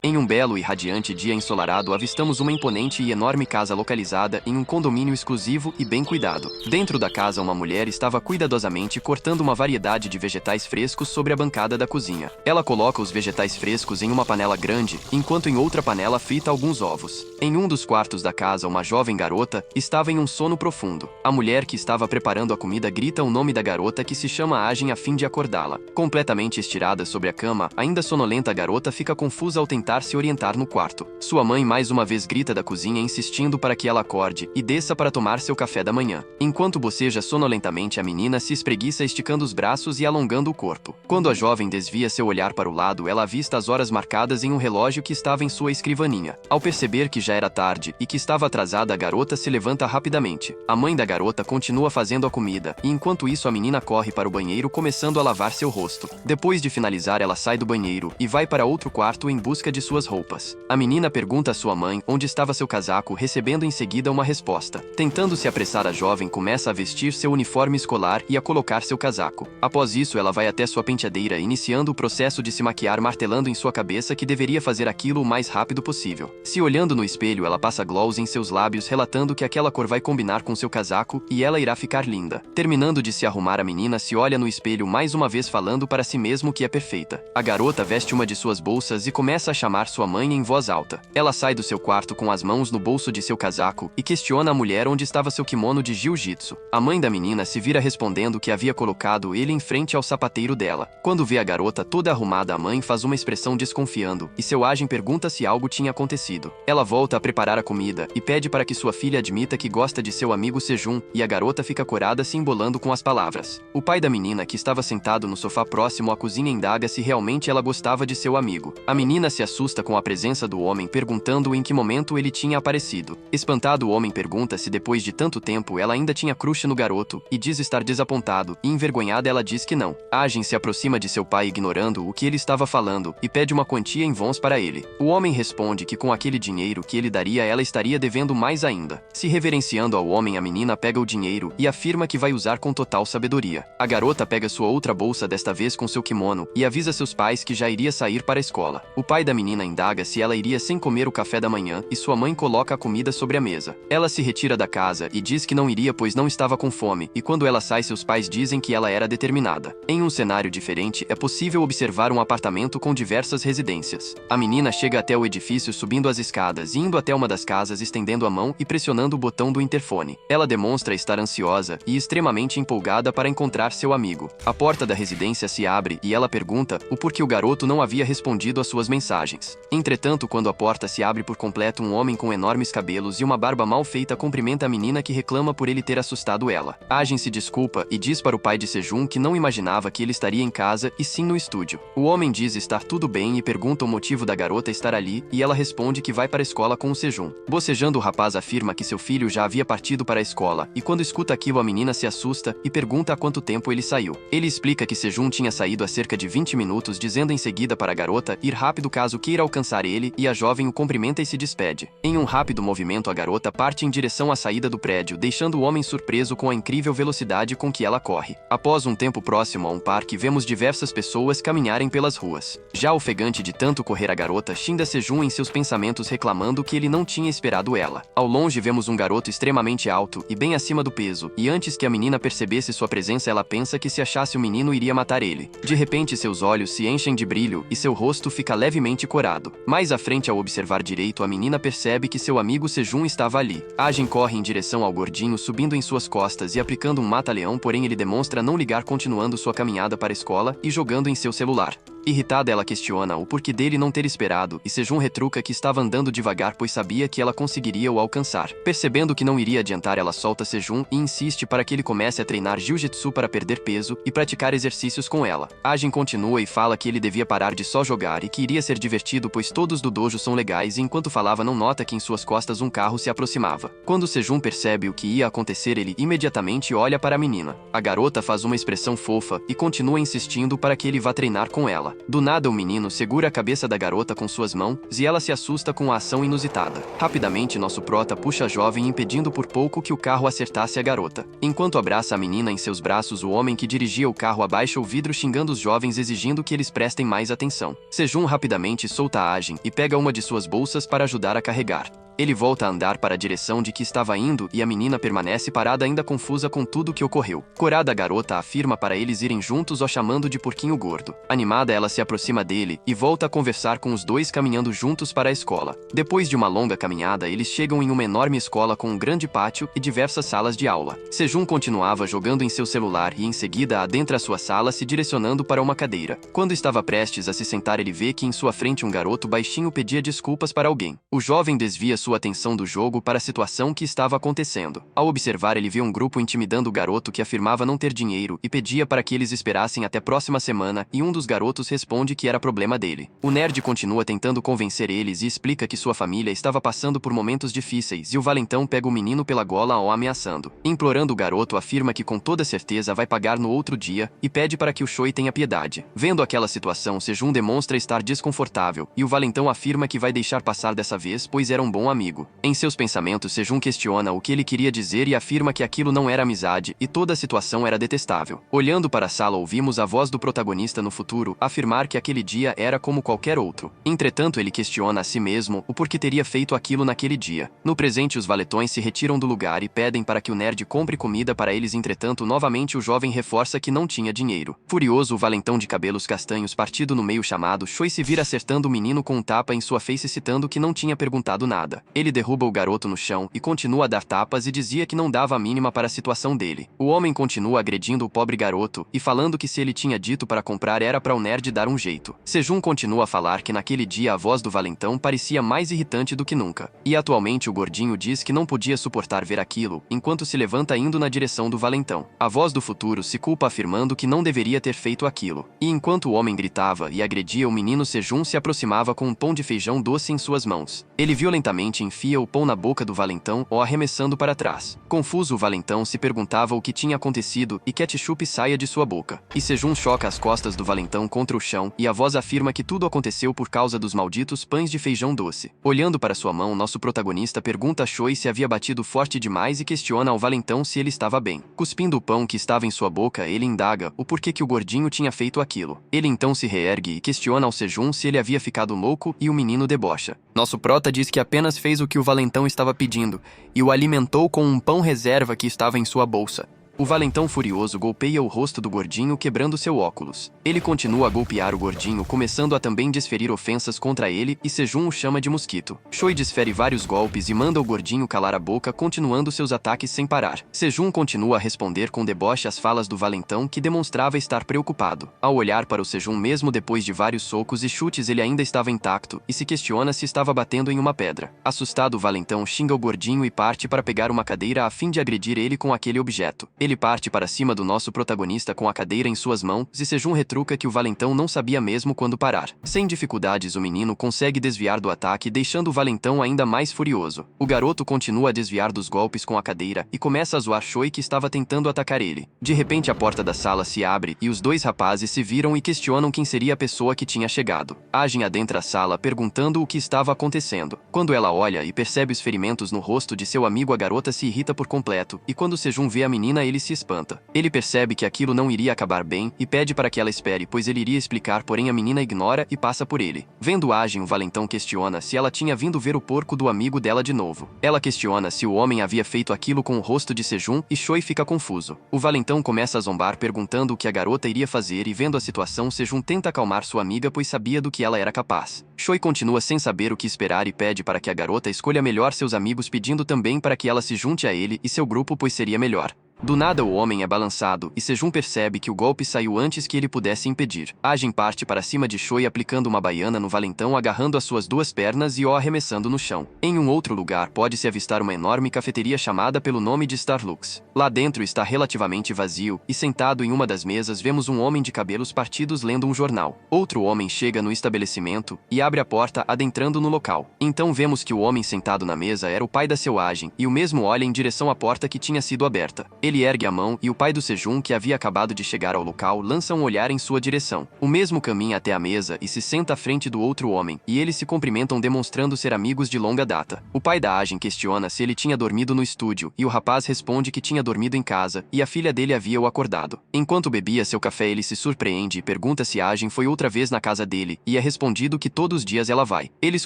Em um belo e radiante dia ensolarado, avistamos uma imponente e enorme casa localizada em um condomínio exclusivo e bem cuidado. Dentro da casa, uma mulher estava cuidadosamente cortando uma variedade de vegetais frescos sobre a bancada da cozinha. Ela coloca os vegetais frescos em uma panela grande, enquanto em outra panela frita alguns ovos. Em um dos quartos da casa, uma jovem garota estava em um sono profundo. A mulher que estava preparando a comida grita o nome da garota, que se chama Agem, a fim de acordá-la. Completamente estirada sobre a cama, ainda sonolenta, a garota fica confusa ao tentar se orientar no quarto. Sua mãe mais uma vez grita da cozinha, insistindo para que ela acorde e desça para tomar seu café da manhã. Enquanto boceja sonolentamente, a menina se espreguiça, esticando os braços e alongando o corpo. Quando a jovem desvia seu olhar para o lado, ela avista as horas marcadas em um relógio que estava em sua escrivaninha. Ao perceber que já era tarde e que estava atrasada, a garota se levanta rapidamente. A mãe da garota continua fazendo a comida, e enquanto isso a menina corre para o banheiro, começando a lavar seu rosto. Depois de finalizar, ela sai do banheiro e vai para outro quarto em busca de suas roupas. A menina pergunta à sua mãe onde estava seu casaco, recebendo em seguida uma resposta. Tentando se apressar, a jovem começa a vestir seu uniforme escolar e a colocar seu casaco. Após isso, ela vai até sua penteadeira, iniciando o processo de se maquiar, martelando em sua cabeça que deveria fazer aquilo o mais rápido possível. Se olhando no espelho, ela passa gloss em seus lábios, relatando que aquela cor vai combinar com seu casaco e ela irá ficar linda. Terminando de se arrumar, a menina se olha no espelho mais uma vez, falando para si mesmo que é perfeita. A garota veste uma de suas bolsas e começa a chamar sua mãe em voz alta. Ela sai do seu quarto com as mãos no bolso de seu casaco e questiona a mulher onde estava seu kimono de jiu-jitsu. A mãe da menina se vira, respondendo que havia colocado ele em frente ao sapateiro dela. Quando vê a garota toda arrumada, a mãe faz uma expressão desconfiando e seu Agem pergunta se algo tinha acontecido. Ela volta a preparar a comida e pede para que sua filha admita que gosta de seu amigo Sejun, e a garota fica corada, se embolando com as palavras. O pai da menina, que estava sentado no sofá próximo à cozinha, indaga se realmente ela gostava de seu amigo. A menina se assusta com a presença do homem, perguntando em que momento ele tinha aparecido. Espantado, o homem pergunta se depois de tanto tempo ela ainda tinha crush no garoto, e diz estar desapontado, e envergonhada ela diz que não. Agem se aproxima de seu pai, ignorando o que ele estava falando, e pede uma quantia em wons para ele. O homem responde que com aquele dinheiro que ele daria, ela estaria devendo mais ainda. Se reverenciando ao homem, a menina pega o dinheiro e afirma que vai usar com total sabedoria. A garota pega sua outra bolsa, desta vez com seu kimono, e avisa seus pais que já iria sair para a escola. O pai da menina indaga se ela iria sem comer o café da manhã, e sua mãe coloca a comida sobre a mesa. Ela se retira da casa e diz que não iria, pois não estava com fome, e quando ela sai, seus pais dizem que ela era determinada. Em um cenário diferente, é possível observar um apartamento com diversas residências. A menina chega até o edifício, subindo as escadas e indo até uma das casas, estendendo a mão e pressionando o botão do interfone. Ela demonstra estar ansiosa e extremamente empolgada para encontrar seu amigo. A porta da residência se abre e ela pergunta o porquê o garoto não havia respondido às suas mensagens. Entretanto, quando a porta se abre por completo, um homem com enormes cabelos e uma barba mal feita cumprimenta a menina, que reclama por ele ter assustado ela. Agem se desculpa e diz para o pai de Sejun que não imaginava que ele estaria em casa e sim no estúdio. O homem diz estar tudo bem e pergunta o motivo da garota estar ali, e ela responde que vai para a escola com o Sejun. Bocejando, o rapaz afirma que seu filho já havia partido para a escola, e quando escuta aquilo, a menina se assusta e pergunta há quanto tempo ele saiu. Ele explica que Sejun tinha saído há cerca de 20 minutos, dizendo em seguida para a garota ir rápido caso queira alcançar ele, e a jovem o cumprimenta e se despede. Em um rápido movimento, a garota parte em direção à saída do prédio, deixando o homem surpreso com a incrível velocidade com que ela corre. Após um tempo próximo a um parque, vemos diversas pessoas caminharem pelas ruas. Já ofegante de tanto correr, a garota xinga Sejun em seus pensamentos, reclamando que ele não tinha esperado ela. Ao longe, vemos um garoto extremamente alto e bem acima do peso, e antes que a menina percebesse sua presença, ela pensa que se achasse o menino iria matar ele. De repente, seus olhos se enchem de brilho e seu rosto fica levemente corado. Mais à frente, ao observar direito, a menina percebe que seu amigo Sejun estava ali. Agem corre em direção ao gordinho, subindo em suas costas e aplicando um mata-leão, porém ele demonstra não ligar, continuando sua caminhada para a escola e jogando em seu celular. Irritada, ela questiona o porquê dele não ter esperado, e Sejun retruca que estava andando devagar, pois sabia que ela conseguiria o alcançar. Percebendo que não iria adiantar, ela solta Sejun e insiste para que ele comece a treinar jiu-jitsu para perder peso e praticar exercícios com ela. Agem continua e fala que ele devia parar de só jogar e que iria ser divertido, pois todos do dojo são legais, e enquanto falava não nota que em suas costas um carro se aproximava. Quando Sejun percebe o que ia acontecer, ele imediatamente olha para a menina. A garota faz uma expressão fofa e continua insistindo para que ele vá treinar com ela. Do nada o menino segura a cabeça da garota com suas mãos e ela se assusta com a ação inusitada. Rapidamente nosso prota puxa a jovem impedindo por pouco que o carro acertasse a garota. Enquanto abraça a menina em seus braços, o homem que dirigia o carro abaixa o vidro xingando os jovens exigindo que eles prestem mais atenção. Sejun rapidamente solta a Ajin e pega uma de suas bolsas para ajudar a carregar. Ele volta a andar para a direção de que estava indo e a menina permanece parada ainda confusa com tudo o que ocorreu. Corada, a garota afirma para eles irem juntos, o chamando de porquinho gordo. Animada, ela se aproxima dele e volta a conversar com os dois caminhando juntos para a escola. Depois de uma longa caminhada, eles chegam em uma enorme escola com um grande pátio e diversas salas de aula. Sejun continuava jogando em seu celular e em seguida adentra a sua sala se direcionando para uma cadeira. Quando estava prestes a se sentar, ele vê que em sua frente um garoto baixinho pedia desculpas para alguém. O jovem desvia sua atenção do jogo para a situação que estava acontecendo. Ao observar, ele vê um grupo intimidando o garoto que afirmava não ter dinheiro e pedia para que eles esperassem até a próxima semana, e um dos garotos responde que era problema dele. O nerd continua tentando convencer eles e explica que sua família estava passando por momentos difíceis e o valentão pega o menino pela gola o ameaçando. Implorando, o garoto afirma que com toda certeza vai pagar no outro dia e pede para que o Choi tenha piedade. Vendo aquela situação, Sejun demonstra estar desconfortável e o valentão afirma que vai deixar passar dessa vez, pois era um bom amigo. Em seus pensamentos, Sejun questiona o que ele queria dizer e afirma que aquilo não era amizade e toda a situação era detestável. Olhando para a sala, ouvimos a voz do protagonista no futuro afirmar que aquele dia era como qualquer outro. Entretanto, ele questiona a si mesmo o porquê teria feito aquilo naquele dia. No presente, os valetões se retiram do lugar e pedem para que o nerd compre comida para eles. Entretanto, novamente o jovem reforça que não tinha dinheiro. Furioso, o valentão de cabelos castanhos partido no meio chamado Choi se vira acertando o menino com um tapa em sua face, citando que não tinha perguntado nada. Ele derruba o garoto no chão e continua a dar tapas e dizia que não dava a mínima para a situação dele. O homem continua agredindo o pobre garoto e falando que se ele tinha dito para comprar era para o nerd dar um jeito. Sejun continua a falar que naquele dia a voz do valentão parecia mais irritante do que nunca. E atualmente o gordinho diz que não podia suportar ver aquilo, enquanto se levanta indo na direção do valentão. A voz do futuro se culpa afirmando que não deveria ter feito aquilo. E enquanto o homem gritava e agredia o menino, Sejun se aproximava com um pão de feijão doce em suas mãos. Ele violentamente enfia o pão na boca do valentão, o arremessando para trás. Confuso, o valentão se perguntava o que tinha acontecido e ketchup saia de sua boca. E Sejun choca as costas do valentão contra o chão e a voz afirma que tudo aconteceu por causa dos malditos pães de feijão doce. Olhando para sua mão, nosso protagonista pergunta a Choi se havia batido forte demais e questiona ao valentão se ele estava bem. Cuspindo o pão que estava em sua boca, ele indaga o porquê que o gordinho tinha feito aquilo. Ele então se reergue e questiona ao Sejun se ele havia ficado louco e o menino debocha. Nosso prota diz que apenas fez o que o valentão estava pedindo e o alimentou com um pão reserva que estava em sua bolsa. O valentão furioso golpeia o rosto do gordinho, quebrando seu óculos. Ele continua a golpear o gordinho, começando a também desferir ofensas contra ele, e Sejun o chama de mosquito. Choi desfere vários golpes e manda o gordinho calar a boca, continuando seus ataques sem parar. Sejun continua a responder com deboche às falas do valentão, que demonstrava estar preocupado. Ao olhar para o Sejun, mesmo depois de vários socos e chutes, ele ainda estava intacto, e se questiona se estava batendo em uma pedra. Assustado, o valentão xinga o gordinho e parte para pegar uma cadeira a fim de agredir ele com aquele objeto. Ele parte para cima do nosso protagonista com a cadeira em suas mãos e Sejun retruca que o valentão não sabia mesmo quando parar. Sem dificuldades, o menino consegue desviar do ataque, deixando o valentão ainda mais furioso. O garoto continua a desviar dos golpes com a cadeira e começa a zoar Choi, que estava tentando atacar ele. De repente, a porta da sala se abre e os dois rapazes se viram e questionam quem seria a pessoa que tinha chegado. Ajin adentra a sala perguntando o que estava acontecendo. Quando ela olha e percebe os ferimentos no rosto de seu amigo, a garota se irrita por completo, e quando Sejun vê a menina, ele se espanta. Ele percebe que aquilo não iria acabar bem e pede para que ela espere, pois ele iria explicar, porém a menina ignora e passa por ele. Vendo Ajin, o valentão questiona se ela tinha vindo ver o porco do amigo dela de novo. Ela questiona se o homem havia feito aquilo com o rosto de Sejun e Choi fica confuso. O valentão começa a zombar perguntando o que a garota iria fazer e vendo a situação, Sejun tenta acalmar sua amiga, pois sabia do que ela era capaz. Choi continua sem saber o que esperar e pede para que a garota escolha melhor seus amigos, pedindo também para que ela se junte a ele e seu grupo, pois seria melhor. Do nada, o homem é balançado e Sejun percebe que o golpe saiu antes que ele pudesse impedir. Ajin parte para cima de Choi aplicando uma baiana no valentão, agarrando as suas duas pernas e o arremessando no chão. Em um outro lugar, pode-se avistar uma enorme cafeteria chamada pelo nome de Starlux. Lá dentro está relativamente vazio e sentado em uma das mesas vemos um homem de cabelos partidos lendo um jornal. Outro homem chega no estabelecimento e abre a porta, adentrando no local. Então vemos que o homem sentado na mesa era o pai da seu Ajin e o mesmo olha em direção à porta que tinha sido aberta. Ele ergue a mão e o pai do Sejun, que havia acabado de chegar ao local, lança um olhar em sua direção. O mesmo caminha até a mesa e se senta à frente do outro homem, e eles se cumprimentam demonstrando ser amigos de longa data. O pai da Ajin questiona se ele tinha dormido no estúdio, e o rapaz responde que tinha dormido em casa, e a filha dele havia o acordado. Enquanto bebia seu café, ele se surpreende e pergunta se Ajin foi outra vez na casa dele, e é respondido que todos os dias ela vai. Eles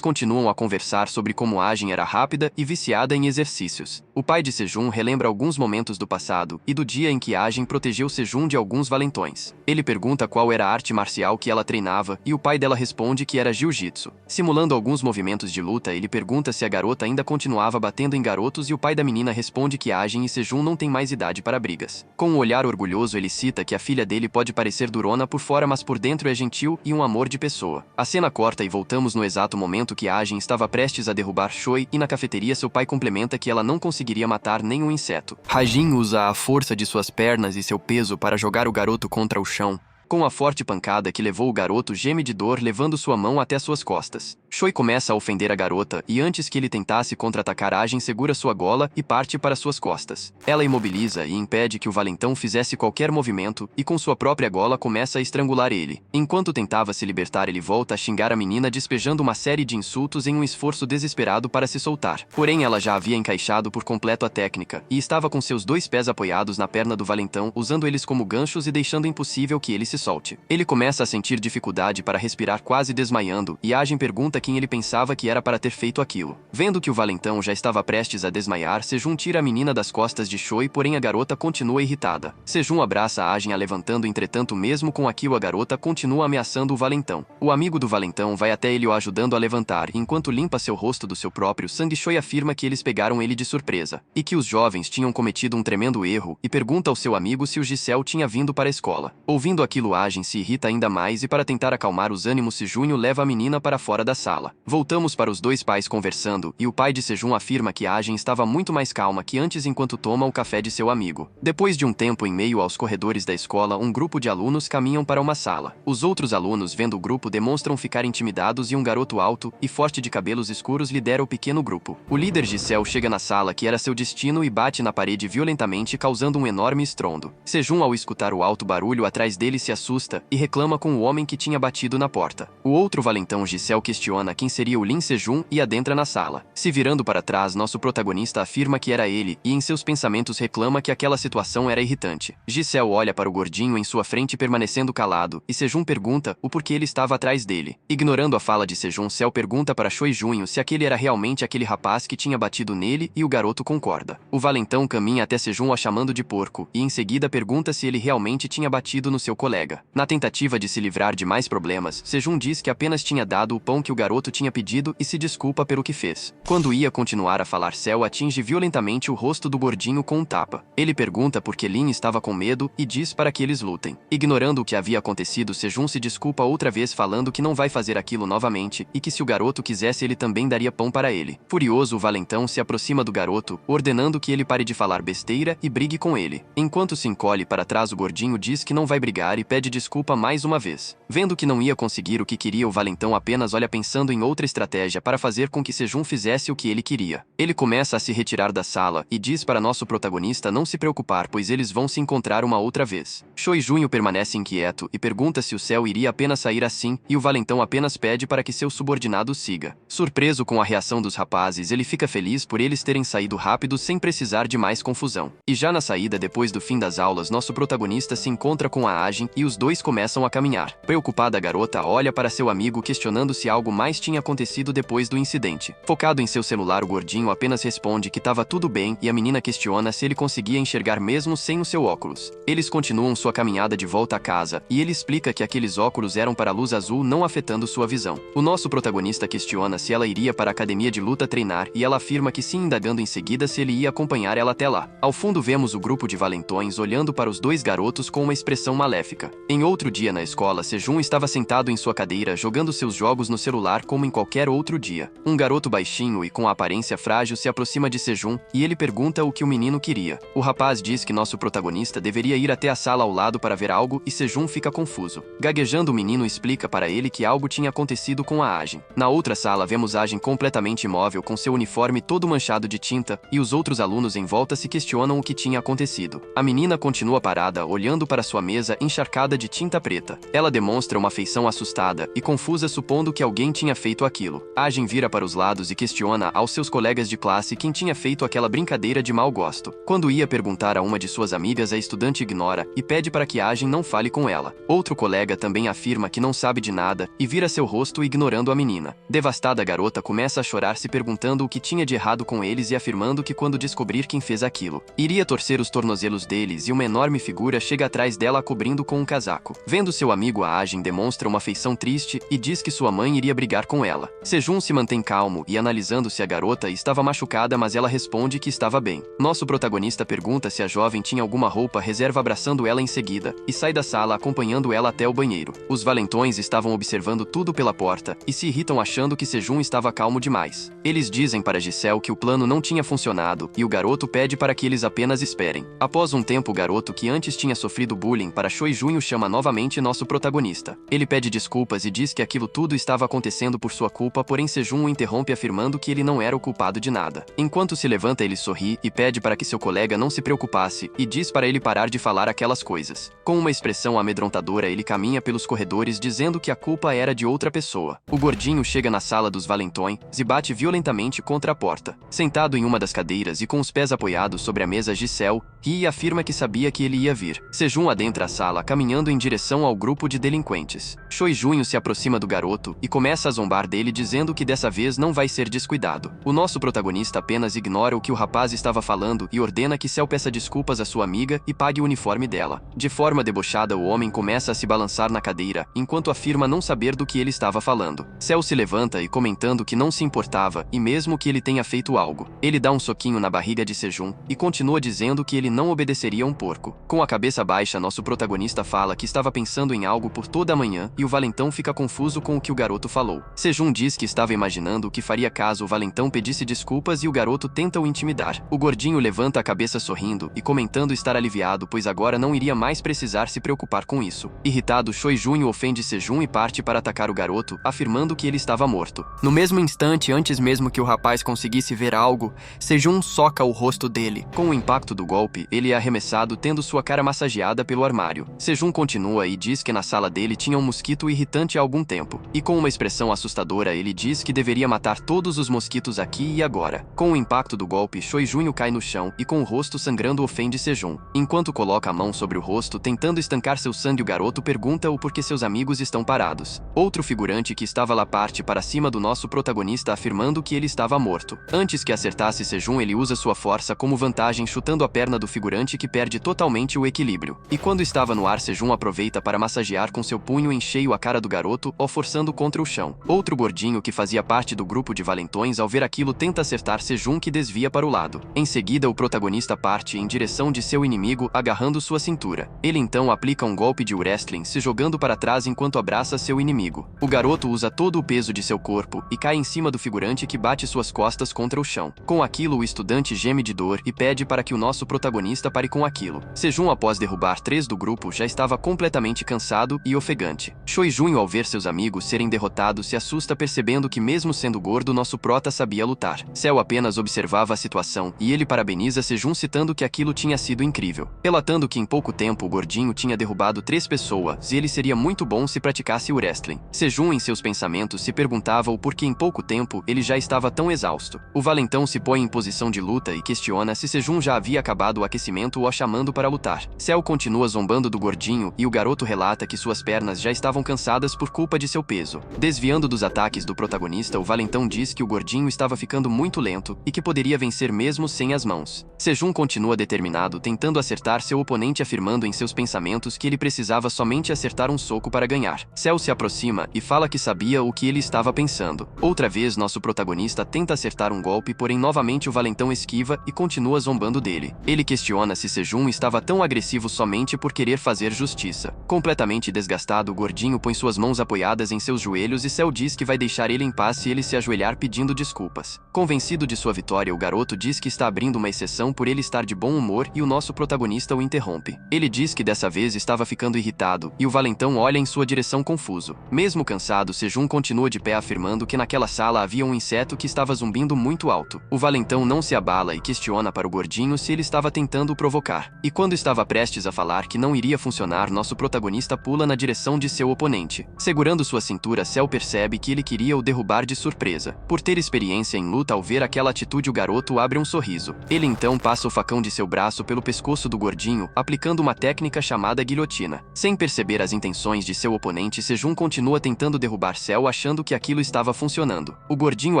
continuam a conversar sobre como Ajin era rápida e viciada em exercícios. O pai de Sejun relembra alguns momentos do passado e do dia em que Ajin protegeu Sejun de alguns valentões. Ele pergunta qual era a arte marcial que ela treinava e o pai dela responde que era jiu-jitsu. Simulando alguns movimentos de luta, ele pergunta se a garota ainda continuava batendo em garotos e o pai da menina responde que Ajin e Sejun não têm mais idade para brigas. Com um olhar orgulhoso, ele cita que a filha dele pode parecer durona por fora, mas por dentro é gentil e um amor de pessoa. A cena corta e voltamos no exato momento que Ajin estava prestes a derrubar Choi e na cafeteria seu pai complementa que ela não conseguiria matar nenhum inseto. Ajin usa a força de suas pernas e seu peso para jogar o garoto contra o chão. Com a forte pancada que levou, o garoto geme de dor, levando sua mão até suas costas. Choi começa a ofender a garota e antes que ele tentasse contra-atacar, Ajin segura sua gola e parte para suas costas. Ela imobiliza e impede que o valentão fizesse qualquer movimento e com sua própria gola começa a estrangular ele. Enquanto tentava se libertar, ele volta a xingar a menina, despejando uma série de insultos em um esforço desesperado para se soltar. Porém, ela já havia encaixado por completo a técnica e estava com seus dois pés apoiados na perna do valentão, usando eles como ganchos e deixando impossível que ele se solte. Ele começa a sentir dificuldade para respirar, quase desmaiando, e Ajin pergunta quem ele pensava que era para ter feito aquilo. Vendo que o valentão já estava prestes a desmaiar, Sejun tira a menina das costas de Choi, porém a garota continua irritada. Sejun abraça a Ajin, a levantando, entretanto mesmo com aquilo a garota continua ameaçando o valentão. O amigo do valentão vai até ele, o ajudando a levantar, e enquanto limpa seu rosto do seu próprio sangue, Choi afirma que eles pegaram ele de surpresa, e que os jovens tinham cometido um tremendo erro, e pergunta ao seu amigo se o Giselle tinha vindo para a escola. Ouvindo aquilo, Ajin se irrita ainda mais e para tentar acalmar os ânimos, Sejun leva a menina para fora da sala. Voltamos para os dois pais conversando e o pai de Sejun afirma que Ajin estava muito mais calma que antes enquanto toma o café de seu amigo. Depois de um tempo em meio aos corredores da escola, um grupo de alunos caminham para uma sala. Os outros alunos, vendo o grupo, demonstram ficar intimidados e um garoto alto e forte de cabelos escuros lidera o pequeno grupo. O líder Giselle chega na sala, que era seu destino, e bate na parede violentamente, causando um enorme estrondo. Sejun, ao escutar o alto barulho atrás dele, se assusta e reclama com o homem que tinha batido na porta. O outro valentão, Giselle, questiona quem seria o Lin Sejun e adentra na sala. Se virando para trás, nosso protagonista afirma que era ele e em seus pensamentos reclama que aquela situação era irritante. Giselle olha para o gordinho em sua frente permanecendo calado e Sejun pergunta o porquê ele estava atrás dele. Ignorando a fala de Sejun, Cell pergunta para Choi Junho se aquele era realmente aquele rapaz que tinha batido nele e o garoto concorda. O valentão caminha até Sejun, a chamando de porco, e em seguida pergunta se ele realmente tinha batido no seu colega. Na tentativa de se livrar de mais problemas, Sejun diz que apenas tinha dado o pão que o garoto tinha pedido e se desculpa pelo que fez. Quando ia continuar a falar, Cell atinge violentamente o rosto do gordinho com um tapa. Ele pergunta por que Lin estava com medo e diz para que eles lutem. Ignorando o que havia acontecido, Sejun se desculpa outra vez, falando que não vai fazer aquilo novamente e que se o garoto quisesse ele também daria pão para ele. Furioso, o valentão se aproxima do garoto, ordenando que ele pare de falar besteira e brigue com ele. Enquanto se encolhe para trás, o gordinho diz que não vai brigar e pede desculpa mais uma vez. Vendo que não ia conseguir o que queria, o valentão apenas olha pensando em outra estratégia para fazer com que Sejun fizesse o que ele queria. Ele começa a se retirar da sala e diz para nosso protagonista não se preocupar, pois eles vão se encontrar uma outra vez. Choi Junho permanece inquieto e pergunta se o Cell iria apenas sair assim, e o valentão apenas pede para que seu subordinado siga. Surpreso com a reação dos rapazes, ele fica feliz por eles terem saído rápido sem precisar de mais confusão. E já na saída, depois do fim das aulas, nosso protagonista se encontra com a Ajin e os dois começam a caminhar. Preocupada, a garota olha para seu amigo questionando se algo mais tinha acontecido depois do incidente. Focado em seu celular, o gordinho apenas responde que estava tudo bem e a menina questiona se ele conseguia enxergar mesmo sem o seu óculos. Eles continuam sua caminhada de volta a casa e ele explica que aqueles óculos eram para a luz azul, não afetando sua visão. O nosso protagonista questiona se ela iria para a academia de luta treinar e ela afirma que sim, indagando em seguida se ele ia acompanhar ela até lá. Ao fundo vemos o grupo de valentões olhando para os dois garotos com uma expressão maléfica. Em outro dia na escola, Sejun estava sentado em sua cadeira jogando seus jogos no celular falar como em qualquer outro dia. Um garoto baixinho e com a aparência frágil se aproxima de Sejun e ele pergunta o que o menino queria. O rapaz diz que nosso protagonista deveria ir até a sala ao lado para ver algo e Sejun fica confuso. Gaguejando, o menino explica para ele que algo tinha acontecido com a Ajin. Na outra sala vemos Ajin completamente imóvel com seu uniforme todo manchado de tinta e os outros alunos em volta se questionam o que tinha acontecido. A menina continua parada olhando para sua mesa encharcada de tinta preta. Ela demonstra uma feição assustada e confusa, supondo que alguém tinha feito aquilo. Ajin vira para os lados e questiona aos seus colegas de classe quem tinha feito aquela brincadeira de mau gosto. Quando ia perguntar a uma de suas amigas, a estudante ignora e pede para que Ajin não fale com ela. Outro colega também afirma que não sabe de nada e vira seu rosto ignorando a menina. Devastada, a garota começa a chorar, se perguntando o que tinha de errado com eles e afirmando que quando descobrir quem fez aquilo, iria torcer os tornozelos deles, e uma enorme figura chega atrás dela a cobrindo com um casaco. Vendo seu amigo, a Ajin demonstra uma feição triste e diz que sua mãe iria brigar com ela. Sejun se mantém calmo e analisando se a garota estava machucada, mas ela responde que estava bem. Nosso protagonista pergunta se a jovem tinha alguma roupa reserva, abraçando ela em seguida, e sai da sala acompanhando ela até o banheiro. Os valentões estavam observando tudo pela porta e se irritam achando que Sejun estava calmo demais. Eles dizem para Giselle que o plano não tinha funcionado e o garoto pede para que eles apenas esperem. Após um tempo, o garoto que antes tinha sofrido bullying para Choi Junho chama novamente nosso protagonista. Ele pede desculpas e diz que aquilo tudo estava acontecendo por sua culpa, porém Sejun o interrompe afirmando que ele não era o culpado de nada. Enquanto se levanta, ele sorri e pede para que seu colega não se preocupasse e diz para ele parar de falar aquelas coisas. Com uma expressão amedrontadora, ele caminha pelos corredores dizendo que a culpa era de outra pessoa. O gordinho chega na sala dos valentões e bate violentamente contra a porta. Sentado em uma das cadeiras e com os pés apoiados sobre a mesa, Giselle ri e afirma que sabia que ele ia vir. Sejun adentra a sala caminhando em direção ao grupo de delinquentes. Choi Junho se aproxima do garoto e começa a zombar dele, dizendo que dessa vez não vai ser descuidado. O nosso protagonista apenas ignora o que o rapaz estava falando e ordena que Cell peça desculpas à sua amiga e pague o uniforme dela. De forma debochada, o homem começa a se balançar na cadeira, enquanto afirma não saber do que ele estava falando. Cell se levanta e, comentando que não se importava e mesmo que ele tenha feito algo, ele dá um soquinho na barriga de Sejun e continua dizendo que ele não obedeceria a um porco. Com a cabeça baixa, nosso protagonista fala que estava pensando em algo por toda a manhã e o valentão fica confuso com o que o garoto falou. Sejun diz que estava imaginando o que faria caso o valentão pedisse desculpas e o garoto tenta o intimidar. O gordinho levanta a cabeça sorrindo e comentando estar aliviado, pois agora não iria mais precisar se preocupar com isso. Irritado, Choi Junho ofende Sejun e parte para atacar o garoto, afirmando que ele estava morto. No mesmo instante, antes mesmo que o rapaz conseguisse ver algo, Sejun soca o rosto dele. Com o impacto do golpe, ele é arremessado, tendo sua cara massageada pelo armário. Sejun continua e diz que na sala dele tinha um mosquito irritante há algum tempo. E com uma expressão assustadora, ele diz que deveria matar todos os mosquitos aqui e agora. Com o impacto do golpe, Choi Junho cai no chão e com o rosto sangrando ofende Sejun. Enquanto coloca a mão sobre o rosto tentando estancar seu sangue, o garoto pergunta o porquê seus amigos estão parados. Outro figurante que estava lá parte para cima do nosso protagonista, afirmando que ele estava morto. Antes que acertasse Sejun, ele usa sua força como vantagem, chutando a perna do figurante, que perde totalmente o equilíbrio. E quando estava no ar, Sejun aproveita para massagear com seu punho em cheio a cara do garoto, o forçando contra o chão. Outro gordinho que fazia parte do grupo de valentões, ao ver aquilo, tenta acertar Sejun, que desvia para o lado. Em seguida, o protagonista parte em direção de seu inimigo, agarrando sua cintura. Ele então aplica um golpe de wrestling, se jogando para trás enquanto abraça seu inimigo. O garoto usa todo o peso de seu corpo e cai em cima do figurante, que bate suas costas contra o chão. Com aquilo, o estudante geme de dor e pede para que o nosso protagonista pare com aquilo. Sejun, após derrubar 3 do grupo, já estava completamente cansado e ofegante. Choi Junho, ao ver seus amigos serem derrotados, se assusta, percebendo que mesmo sendo gordo, nosso prota sabia lutar. Cell apenas observava a situação e ele parabeniza Sejun, citando que aquilo tinha sido incrível. Relatando que em pouco tempo o gordinho tinha derrubado 3 pessoas e ele seria muito bom se praticasse o wrestling. Sejun, em seus pensamentos, se perguntava o porquê em pouco tempo ele já estava tão exausto. O valentão se põe em posição de luta e questiona se Sejun já havia acabado o aquecimento ou a chamando para lutar. Cell continua zombando do gordinho e o garoto relata que suas pernas já estavam cansadas por culpa de seu peso. Desviando dos ataques do protagonista, o valentão diz que o gordinho estava ficando muito lento e que poderia vencer mesmo sem as mãos. Sejun continua determinado, tentando acertar seu oponente, afirmando em seus pensamentos que ele precisava somente acertar um soco para ganhar. Cell se aproxima e fala que sabia o que ele estava pensando. Outra vez, nosso protagonista tenta acertar um golpe, porém novamente o valentão esquiva e continua zombando dele. Ele questiona se Sejun estava tão agressivo somente por querer fazer justiça. Completamente desgastado, o gordinho põe suas mãos apoiadas em seus joelhos e Cell diz que vai deixar ele em paz se ele se ajoelhar pedindo desculpas. Convencido de sua vitória, o garoto diz que está abrindo uma exceção por ele estar de bom humor e o nosso protagonista o interrompe. Ele diz que dessa vez estava ficando irritado e o valentão olha em sua direção confuso. Mesmo cansado, Sejun continua de pé afirmando que naquela sala havia um inseto que estava zumbindo muito alto. O valentão não se abala e questiona para o gordinho se ele estava tentando o provocar. E quando estava prestes a falar que não iria funcionar, nosso protagonista pula na direção de seu oponente. Segurando sua cintura, Cell percebe que ele queria o derrubar de surpresa. Por ter experiência em luta, ao ver aquela atitude, o garoto abre um sorriso. Ele então passa o facão de seu braço pelo pescoço do gordinho, aplicando uma técnica chamada guilhotina. Sem perceber as intenções de seu oponente, Sejun continua tentando derrubar Cell, achando que aquilo estava funcionando. O gordinho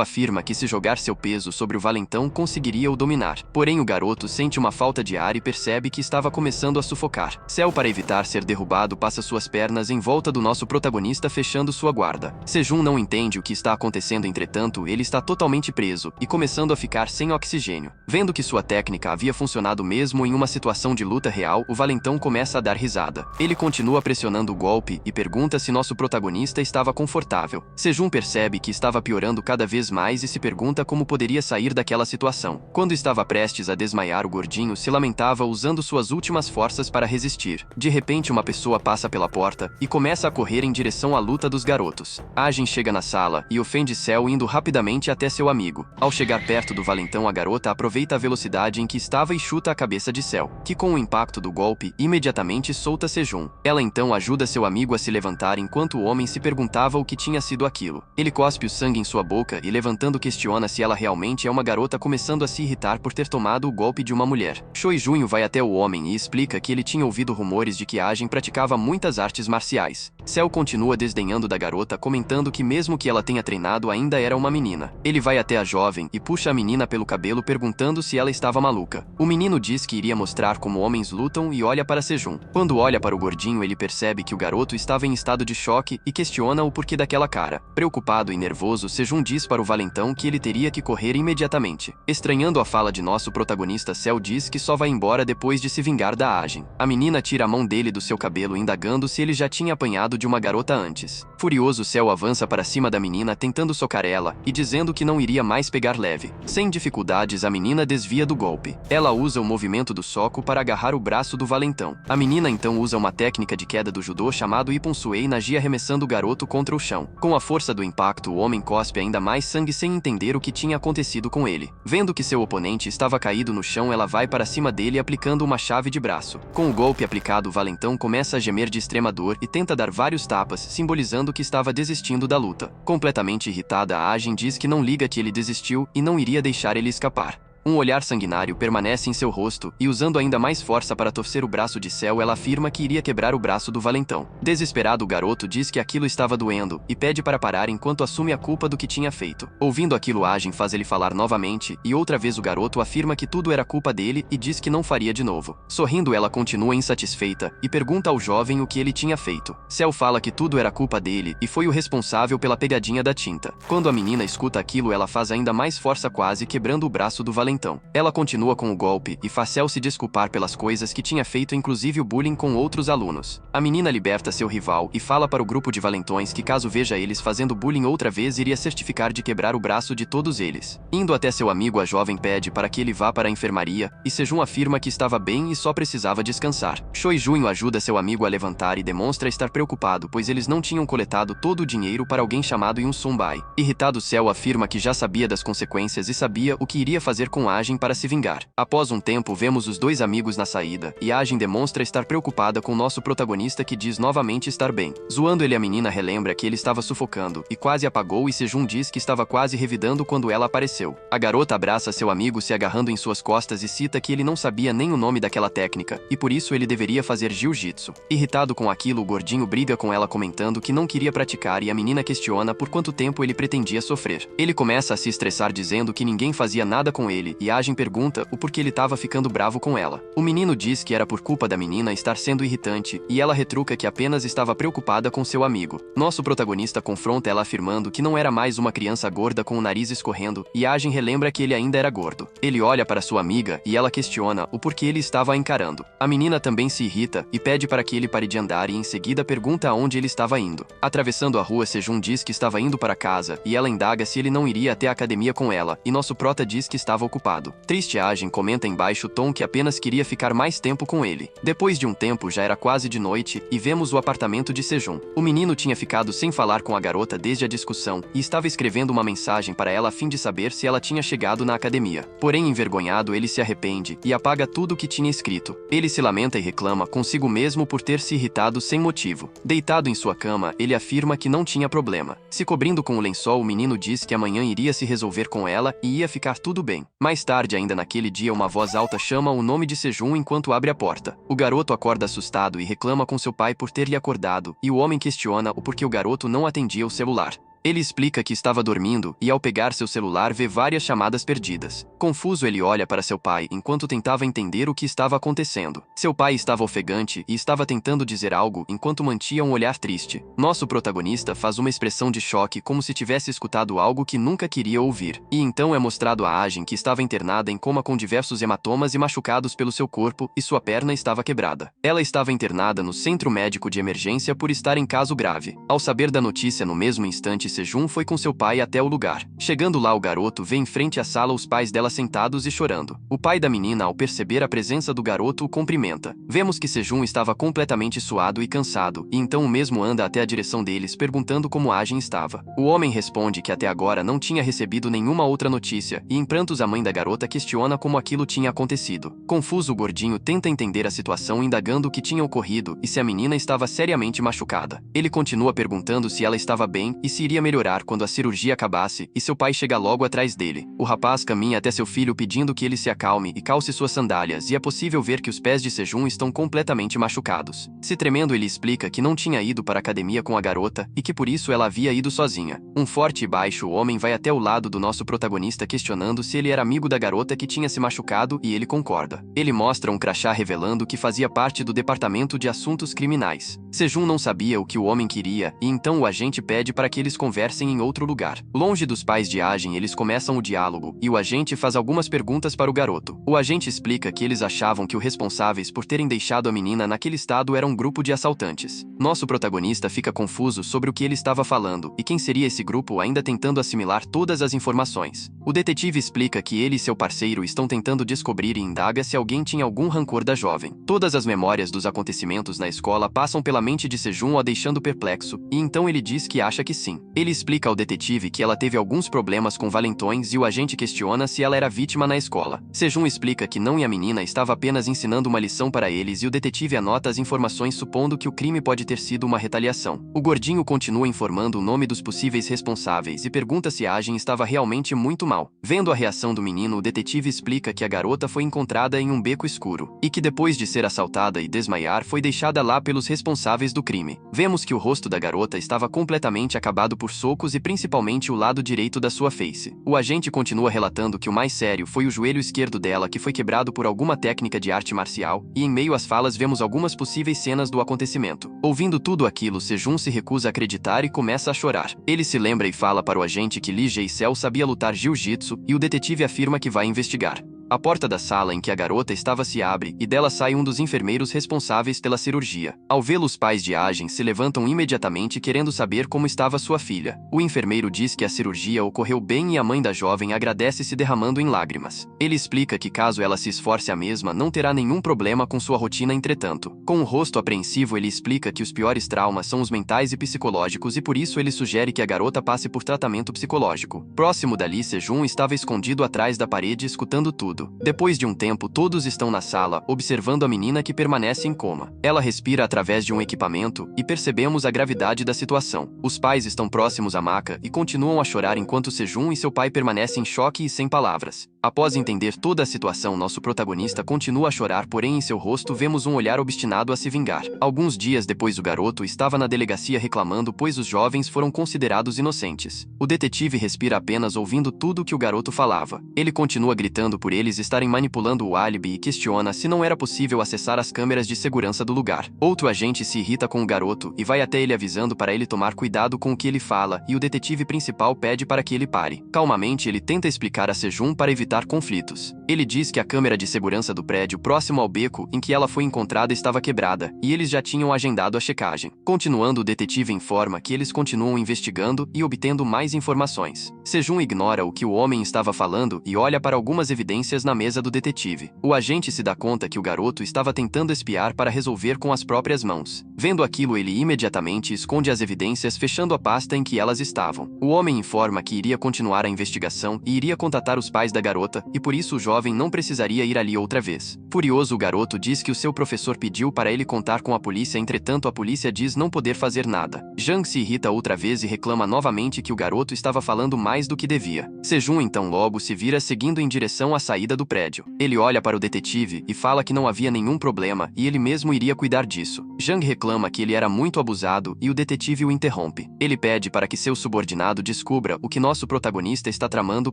afirma que se jogar seu peso sobre o valentão conseguiria o dominar. Porém, o garoto sente uma falta de ar e percebe que estava começando a sufocar. Cell, para evitar ser derrubado, passa suas pernas em volta do nosso protagonista, fechando sua guarda. Sejun não entende o que está acontecendo, entretanto, ele está totalmente preso e começando a ficar sem oxigênio. Vendo que sua técnica havia funcionado mesmo em uma situação de luta real, o valentão começa a dar risada. Ele continua pressionando o golpe e pergunta se nosso protagonista estava confortável. Sejun percebe que estava piorando cada vez mais e se pergunta como poderia sair daquela situação. Quando estava prestes a desmaiar, o gordinho se lamentava usando suas últimas forças para resistir. De repente, uma pessoa passa pela porta e começa a correr em direção à luta dos garotos. Ajin chega na sala e ofende Cell indo rapidamente até seu amigo. Ao chegar perto do valentão, a garota aproveita a velocidade em que estava e chuta a cabeça de Cell, que com o impacto do golpe, imediatamente solta Sejun. Ela então ajuda seu amigo a se levantar enquanto o homem se perguntava o que tinha sido aquilo. Ele cospe o sangue em sua boca e, levantando, questiona se ela realmente é uma garota, começando a se irritar por ter tomado o golpe de uma mulher. Choi Junho vai até o homem e explica que ele tinha ouvido rumores de que Ajin praticava muitas artes marciais. Cell continua desdenhando da garota, comentando que mesmo que ela tenha treinado, ainda era uma menina. Ele vai até a jovem e puxa a menina pelo cabelo, perguntando se ela estava maluca. O menino diz que iria mostrar como homens lutam e olha para Sejun. Quando olha para o gordinho, ele percebe que o garoto estava em estado de choque e questiona o porquê daquela cara. Preocupado e nervoso, Sejun diz para o valentão que ele teria que correr imediatamente. Estranhando a fala de nosso protagonista, Cell diz que só vai embora depois de se vingar da Ajin. A menina tira a mão dele do seu cabelo, indagando se ele já tinha apanhado de uma garota antes. Furioso, Cell avança para cima da menina, tentando socar ela e dizendo que não iria mais pegar leve. Sem dificuldades, a menina desvia do golpe. Ela usa o movimento do soco para agarrar o braço do valentão. A menina então usa uma técnica de queda do judô chamado Ipponsuei Nagi, arremessando o garoto contra o chão. Com a força do impacto, o homem cospe ainda mais sangue sem entender o que tinha acontecido com ele. Vendo que seu oponente estava caído no chão, ela vai para cima dele aplicando uma chave de braço. Com o golpe aplicado, o valentão começa a gemer de extrema dor e tenta dar vários tapas, simbolizando que estava desistindo da luta. Completamente irritada, a Ajin diz que não liga, que ele desistiu e não iria deixar ele escapar. Um olhar sanguinário permanece em seu rosto, e usando ainda mais força para torcer o braço de Cell, ela afirma que iria quebrar o braço do valentão. Desesperado, o garoto diz que aquilo estava doendo, e pede para parar enquanto assume a culpa do que tinha feito. Ouvindo aquilo, Ajin faz ele falar novamente, e outra vez o garoto afirma que tudo era culpa dele e diz que não faria de novo. Sorrindo, ela continua insatisfeita, e pergunta ao jovem o que ele tinha feito. Cell fala que tudo era culpa dele, e foi o responsável pela pegadinha da tinta. Quando a menina escuta aquilo, ela faz ainda mais força, quase quebrando o braço do valentão. Ela continua com o golpe e faz Cell se desculpar pelas coisas que tinha feito, inclusive o bullying com outros alunos. A menina liberta seu rival e fala para o grupo de valentões que, caso veja eles fazendo bullying outra vez, iria certificar de quebrar o braço de todos eles. Indo até seu amigo, a jovem pede para que ele vá para a enfermaria, e Sejun afirma que estava bem e só precisava descansar. Choi Junho ajuda seu amigo a levantar e demonstra estar preocupado, pois eles não tinham coletado todo o dinheiro para alguém chamado Yun Sun-bai. Irritado, Cell afirma que já sabia das consequências e sabia o que iria fazer com Ajin para se vingar. Após um tempo, vemos os dois amigos na saída, e Ajin demonstra estar preocupada com nosso protagonista, que diz novamente estar bem. Zoando ele, a menina relembra que ele estava sufocando e quase apagou, e Sejun diz que estava quase revidando quando ela apareceu. A garota abraça seu amigo, se agarrando em suas costas, e cita que ele não sabia nem o nome daquela técnica, e por isso ele deveria fazer jiu-jitsu. Irritado com aquilo, o gordinho briga com ela, comentando que não queria praticar, e a menina questiona por quanto tempo ele pretendia sofrer. Ele começa a se estressar, dizendo que ninguém fazia nada com ele ele e Ajin pergunta o porquê ele estava ficando bravo com ela. O menino diz que era por culpa da menina estar sendo irritante e ela retruca que apenas estava preocupada com seu amigo. Nosso protagonista confronta ela afirmando que não era mais uma criança gorda com o nariz escorrendo e Ajin relembra que ele ainda era gordo. Ele olha para sua amiga e ela questiona o porquê ele estava a encarando. A menina também se irrita e pede para que ele pare de andar e em seguida pergunta aonde ele estava indo. Atravessando a rua, Sejun diz que estava indo para casa e ela indaga se ele não iria até a academia com ela e nosso prota diz que estava ocupado. Triste, Ajin comenta em baixo tom que apenas queria ficar mais tempo com ele. Depois de um tempo já era quase de noite e vemos o apartamento de Sejun. O menino tinha ficado sem falar com a garota desde a discussão e estava escrevendo uma mensagem para ela a fim de saber se ela tinha chegado na academia. Porém, envergonhado, ele se arrepende e apaga tudo o que tinha escrito. Ele se lamenta e reclama consigo mesmo por ter se irritado sem motivo. Deitado em sua cama, ele afirma que não tinha problema. Se cobrindo com o lençol, o menino diz que amanhã iria se resolver com ela e ia ficar tudo bem. Mais tarde, ainda naquele dia, uma voz alta chama o nome de Sejun enquanto abre a porta. O garoto acorda assustado e reclama com seu pai por ter lhe acordado, e o homem questiona o porquê o garoto não atendia o celular. Ele explica que estava dormindo e ao pegar seu celular vê várias chamadas perdidas. Confuso, ele olha para seu pai enquanto tentava entender o que estava acontecendo. Seu pai estava ofegante e estava tentando dizer algo enquanto mantinha um olhar triste. Nosso protagonista faz uma expressão de choque como se tivesse escutado algo que nunca queria ouvir. E então é mostrado a Ajin que estava internada em coma com diversos hematomas e machucados pelo seu corpo e sua perna estava quebrada. Ela estava internada no centro médico de emergência por estar em caso grave. Ao saber da notícia no mesmo instante, Sejun foi com seu pai até o lugar. Chegando lá, o garoto vê em frente à sala os pais dela sentados e chorando. O pai da menina, ao perceber a presença do garoto, o cumprimenta. Vemos que Sejun estava completamente suado e cansado, e então o mesmo anda até a direção deles perguntando como Ajin estava. O homem responde que até agora não tinha recebido nenhuma outra notícia, e em prantos a mãe da garota questiona como aquilo tinha acontecido. Confuso, o gordinho tenta entender a situação indagando o que tinha ocorrido e se a menina estava seriamente machucada. Ele continua perguntando se ela estava bem e se iria melhorar quando a cirurgia acabasse, e seu pai chega logo atrás dele. O rapaz caminha até seu filho pedindo que ele se acalme e calce suas sandálias, e é possível ver que os pés de Sejun estão completamente machucados. Se tremendo, ele explica que não tinha ido para a academia com a garota e que por isso ela havia ido sozinha. Um forte e baixo homem vai até o lado do nosso protagonista questionando se ele era amigo da garota que tinha se machucado e ele concorda. Ele mostra um crachá revelando que fazia parte do departamento de assuntos criminais. Sejun não sabia o que o homem queria e então o agente pede para que eles conversem em outro lugar. Longe dos pais de Ajin, eles começam o diálogo e o agente faz algumas perguntas para o garoto. O agente explica que eles achavam que os responsáveis por terem deixado a menina naquele estado era um grupo de assaltantes. Nosso protagonista fica confuso sobre o que ele estava falando e quem seria esse grupo, ainda tentando assimilar todas as informações. O detetive explica que ele e seu parceiro estão tentando descobrir e indaga se alguém tinha algum rancor da jovem. Todas as memórias dos acontecimentos na escola passam pela mente de Sejun, a deixando perplexo, e então ele diz que acha que sim. Ele explica ao detetive que ela teve alguns problemas com valentões e o agente questiona se ela era vítima na escola. Sejun explica que não, e a menina estava apenas ensinando uma lição para eles, e o detetive anota as informações supondo que o crime pode ter sido uma retaliação. O gordinho continua informando o nome dos possíveis responsáveis e pergunta se Ajin estava realmente muito mal. Vendo a reação do menino, o detetive explica que a garota foi encontrada em um beco escuro e que depois de ser assaltada e desmaiar foi deixada lá pelos responsáveis do crime. Vemos que o rosto da garota estava completamente acabado por socos e principalmente o lado direito da sua face. O agente continua relatando que o mais sério foi o joelho esquerdo dela, que foi quebrado por alguma técnica de arte marcial, e em meio às falas vemos algumas possíveis cenas do acontecimento. Ouvindo tudo aquilo, Sejun se recusa a acreditar e começa a chorar. Ele se lembra e fala para o agente que Lee Jae-sel sabia lutar jiu-jitsu e o detetive afirma que vai investigar. A porta da sala em que a garota estava se abre e dela sai um dos enfermeiros responsáveis pela cirurgia. Ao vê-lo, os pais de Ajin se levantam imediatamente querendo saber como estava sua filha. O enfermeiro diz que a cirurgia ocorreu bem e a mãe da jovem agradece, se derramando em lágrimas. Ele explica que caso ela se esforce a mesma, não terá nenhum problema com sua rotina. Entretanto, com o rosto apreensivo, ele explica que os piores traumas são os mentais e psicológicos e por isso ele sugere que a garota passe por tratamento psicológico. Próximo dali, Sejun estava escondido atrás da parede escutando tudo. Depois de um tempo, todos estão na sala, observando a menina que permanece em coma. Ela respira através de um equipamento e percebemos a gravidade da situação. Os pais estão próximos à maca e continuam a chorar enquanto Sejun e seu pai permanecem em choque e sem palavras. Após entender toda a situação, nosso protagonista continua a chorar, porém em seu rosto vemos um olhar obstinado a se vingar. Alguns dias depois, o garoto estava na delegacia reclamando pois os jovens foram considerados inocentes. O detetive respira apenas ouvindo tudo que o garoto falava. Ele continua gritando por eles estarem manipulando o álibi e questiona se não era possível acessar as câmeras de segurança do lugar. Outro agente se irrita com o garoto e vai até ele avisando para ele tomar cuidado com o que ele fala, e o detetive principal pede para que ele pare. Calmamente, ele tenta explicar a Sejun para evitar conflitos. Ele diz que a câmera de segurança do prédio próximo ao beco em que ela foi encontrada estava quebrada, e eles já tinham agendado a checagem. Continuando, o detetive informa que eles continuam investigando e obtendo mais informações. Sejun ignora o que o homem estava falando e olha para algumas evidências na mesa do detetive. O agente se dá conta que o garoto estava tentando espiar para resolver com as próprias mãos. Vendo aquilo, ele imediatamente esconde as evidências, fechando a pasta em que elas estavam. O homem informa que iria continuar a investigação e iria contatar os pais da garota, e por isso o jovem não precisaria ir ali outra vez. Furioso, o garoto diz que o seu professor pediu para ele contar com a polícia, entretanto a polícia diz não poder fazer nada. Jang se irrita outra vez e reclama novamente que o garoto estava falando mais do que devia. Sejun então logo se vira seguindo em direção à saída do prédio. Ele olha para o detetive e fala que não havia nenhum problema e ele mesmo iria cuidar disso. Jang reclama que ele era muito abusado e o detetive o interrompe. Ele pede para que seu subordinado descubra o que nosso protagonista está tramando,